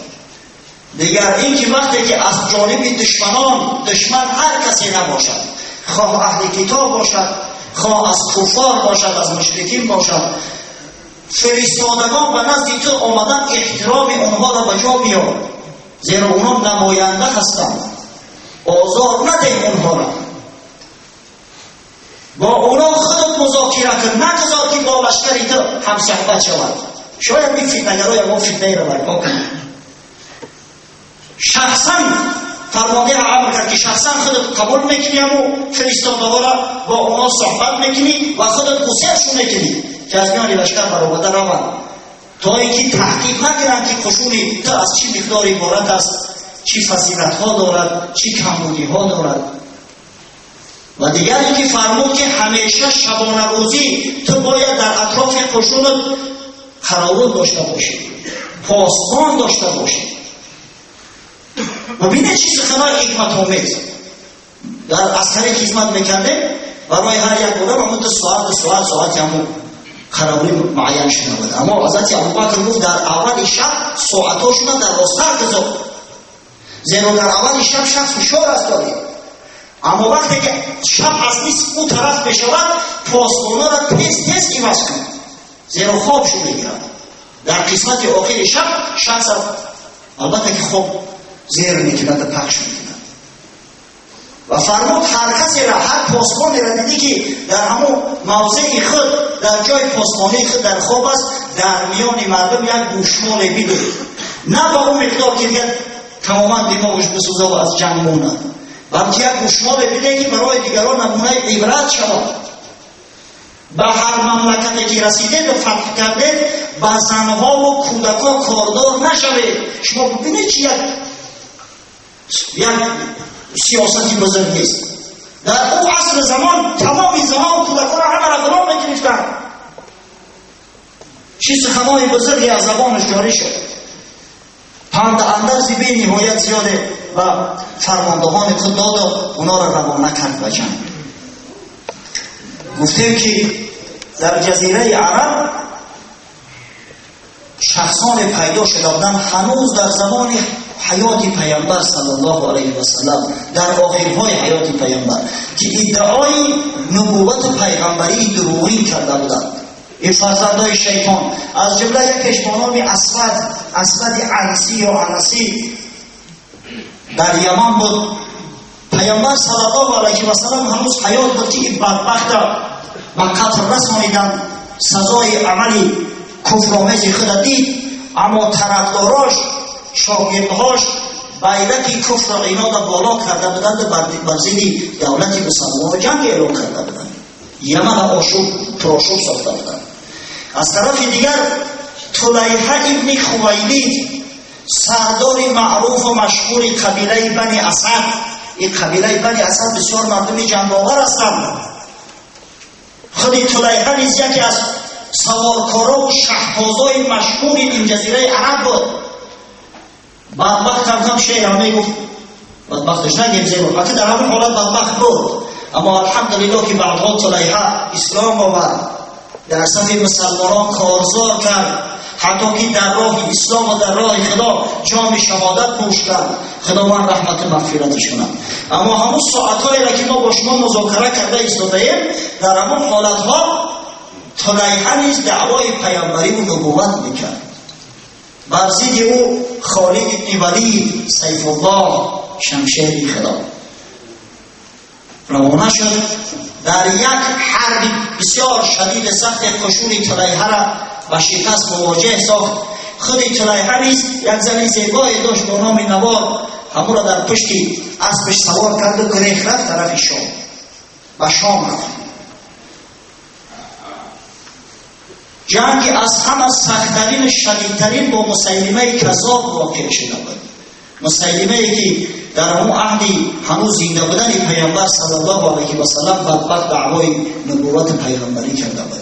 دیگر این که وقتی که از جانب دشمن هر کسی نباشد، خواه اهل کتاب باشد، خواه از کفار باشد، از مشرکین باشد، فرستادگان به نزد تو آمدن، احترام اونها را به جا بیار، زیرا اونها نماینده هستند. آزار نده اونها را، با اونا خودت مذاکره کن، نگذار که با لشکری تو هم صحبت شود. شاید این فتنه‌گرای ما فتنه را برپا کنند. شخصا فرمانده امر کرد که شخصا خودت قبول میکنی و فرستاده‌ها را با اونا صحبت میکنی و خودت گسیلشون میکنی که از میان لشکر برآمده روند، تا اینکه تحقیق نکنند که خشونی تو از چی مقدار عبارت است، چی فضیلت‌ها دارد، چی کمبودی‌ها دارد. و دیگر اینکه فرمود که همیشه شبانه روزی تو باید در اطراف خشونت قرار داشته باشی، پاسبان داشته باشی. و بینه چی سخنهای حکمت آمیز در عسکری که خدمت میکرده، برای هر یک بوده همون تو ساعت همون قراوی معین شده بوده. اما حضرت ابوبکر گفت در اول شب ساعتاشون در راستر گذار، زیرا در اول شب شخص فشار است داری. اما وقتی که شب از نیست او طرف بشود، پاسبانا را تیز عوض کن، زیرا خواب شو بگیرد. در قسمت آخر شب شخص البته که خواب زیر میکند پخش میکند. و فرمود هر کسی را، هر پاسبانی را دیدی که در همون موضع خود، در جای پاسبانی خود در خواب است، در میان مردم یک گوشمال بیده، نه با اون مقدار که دیگر تماما دماغش بسوزه و از جنگ مونه، بلکه یک گوشمال بیده که برای دیگران نمونه عبرت شود. به هر مملکتی که رسیده به فتح کرده، به زنها و کودکان کاردار نشوید. شما ببینید چی یک سیاستی بزرگ نیست. در او عصر زمان تمام زنها و کودکان همه را غلام می‌گرفتند. چی سخنهای بزرگی از زبانش جاری شد. پند اندرزی به نهایت زیاده و فرماندهان خود داد و اونا را روانه کرد به جنگ. گفتیم که در جزیره عرب شخصان پیدا شده بودن هنوز در زمان حیات پیامبر صلی الله علیه و سلم، در آخرهای حیات پیامبر، که ادعای نبوت پیغمبری دروغین کرده بودند. این فرزندای شیطان، از جمله یکیش به نام اسود عنسی یا انسی در یمن بود. پیامبر صلی الله علیه و سلم هنوز حیات بود که این بدبخت به قتل رسانیدند، سزای عملی کفرآمیز خود دید. اما طرفداراش، شاگردهاش بیرق کفر و عناد بالا کرده بودند بر ضد دولت مسلمان و جنگ اعلام کرده بودند. یمن پرآشوب ساخته بودند. از طرف دیگر طلیحه ابن خویلد سردار معروف و مشهور قبیله بنی اسد، این قبیله بنی اسد بسیار مردم جنگاور هستند. خود طلیحه نیز یکی از سوارکارا و شهبازای مشهور این جزیره عرب بود. بدبخت هم شیرانه گفت، بدبختش نگیم زیرو، حتی در همون حالت بدبخت بود، اما الحمدلله که بعدها طلیحه اسلام آورد، در صف مسلمانان کارزار کرد، حتی که در راه اسلام و در راه خدا جام شهادت نوش کرد. خداوند رحمت مغفرتش کند. اما همون ساعت‌هایی را که ما با شما مذاکره کرده ایستاده‌ایم، در همون حالت‌ها طلیحه نیز دعوای پیامبری و نبوت میکرد. بر ضد او خالد بن ولید سیف الله شمشیر خدا روانه شد. در یک حرب بسیار شدید سخت قشون طلیحه را و شکست مواجه ساخت. خود طلیحه نیز یک زن زیبایی داشت با نام نوار، همون را در پشت اسبش سوار کرد و گریخت رفت طرف شام و شام رفت. جنگ از همه سخت‌ترین شدیدترین با مسیلمه کذاب واقع شده بود. مسیلمه که در اون عهدی هنوز زنده بودن پیامبر صلی الله علیه و سلم بدبخت دعوای نبوت پیغمبری کرده بود.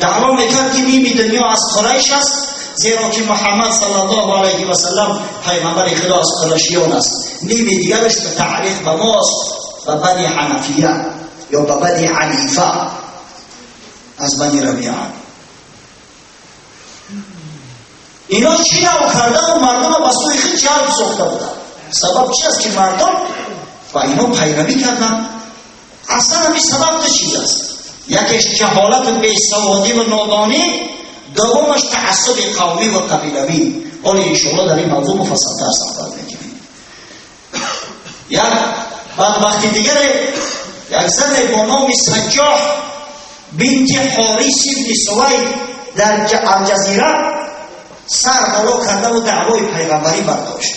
دعوا میکرد که نیم دنیا از قریش است، زیرا که محمد صلی الله علیه و سلم پیغمبر خدا از قریشیان است. نیم دیگرش به تعریف به ماست، به بنی حنفیه یا به بنی حنیفه از بنی ربیعه. اینا چی نو کرده و مردم به سوی خود جلب ساخته بودن. سبب چی است که مردم و اینا پیروی کردن؟ اصلا همین سبب چه چیز است؟ یکیش جهالت و بیسوادی و نادانی، دومش تعصب قومی و قبیلوی. حالی انشاءالله در این موضوع مفصل‌تر صحبت می‌کنیم. یک بدبختی دیگر، یک زن با نام سجاح بنت حارث بن سوید در الجزیره سر بالا کرده و دعوای پیغمبری برداشت.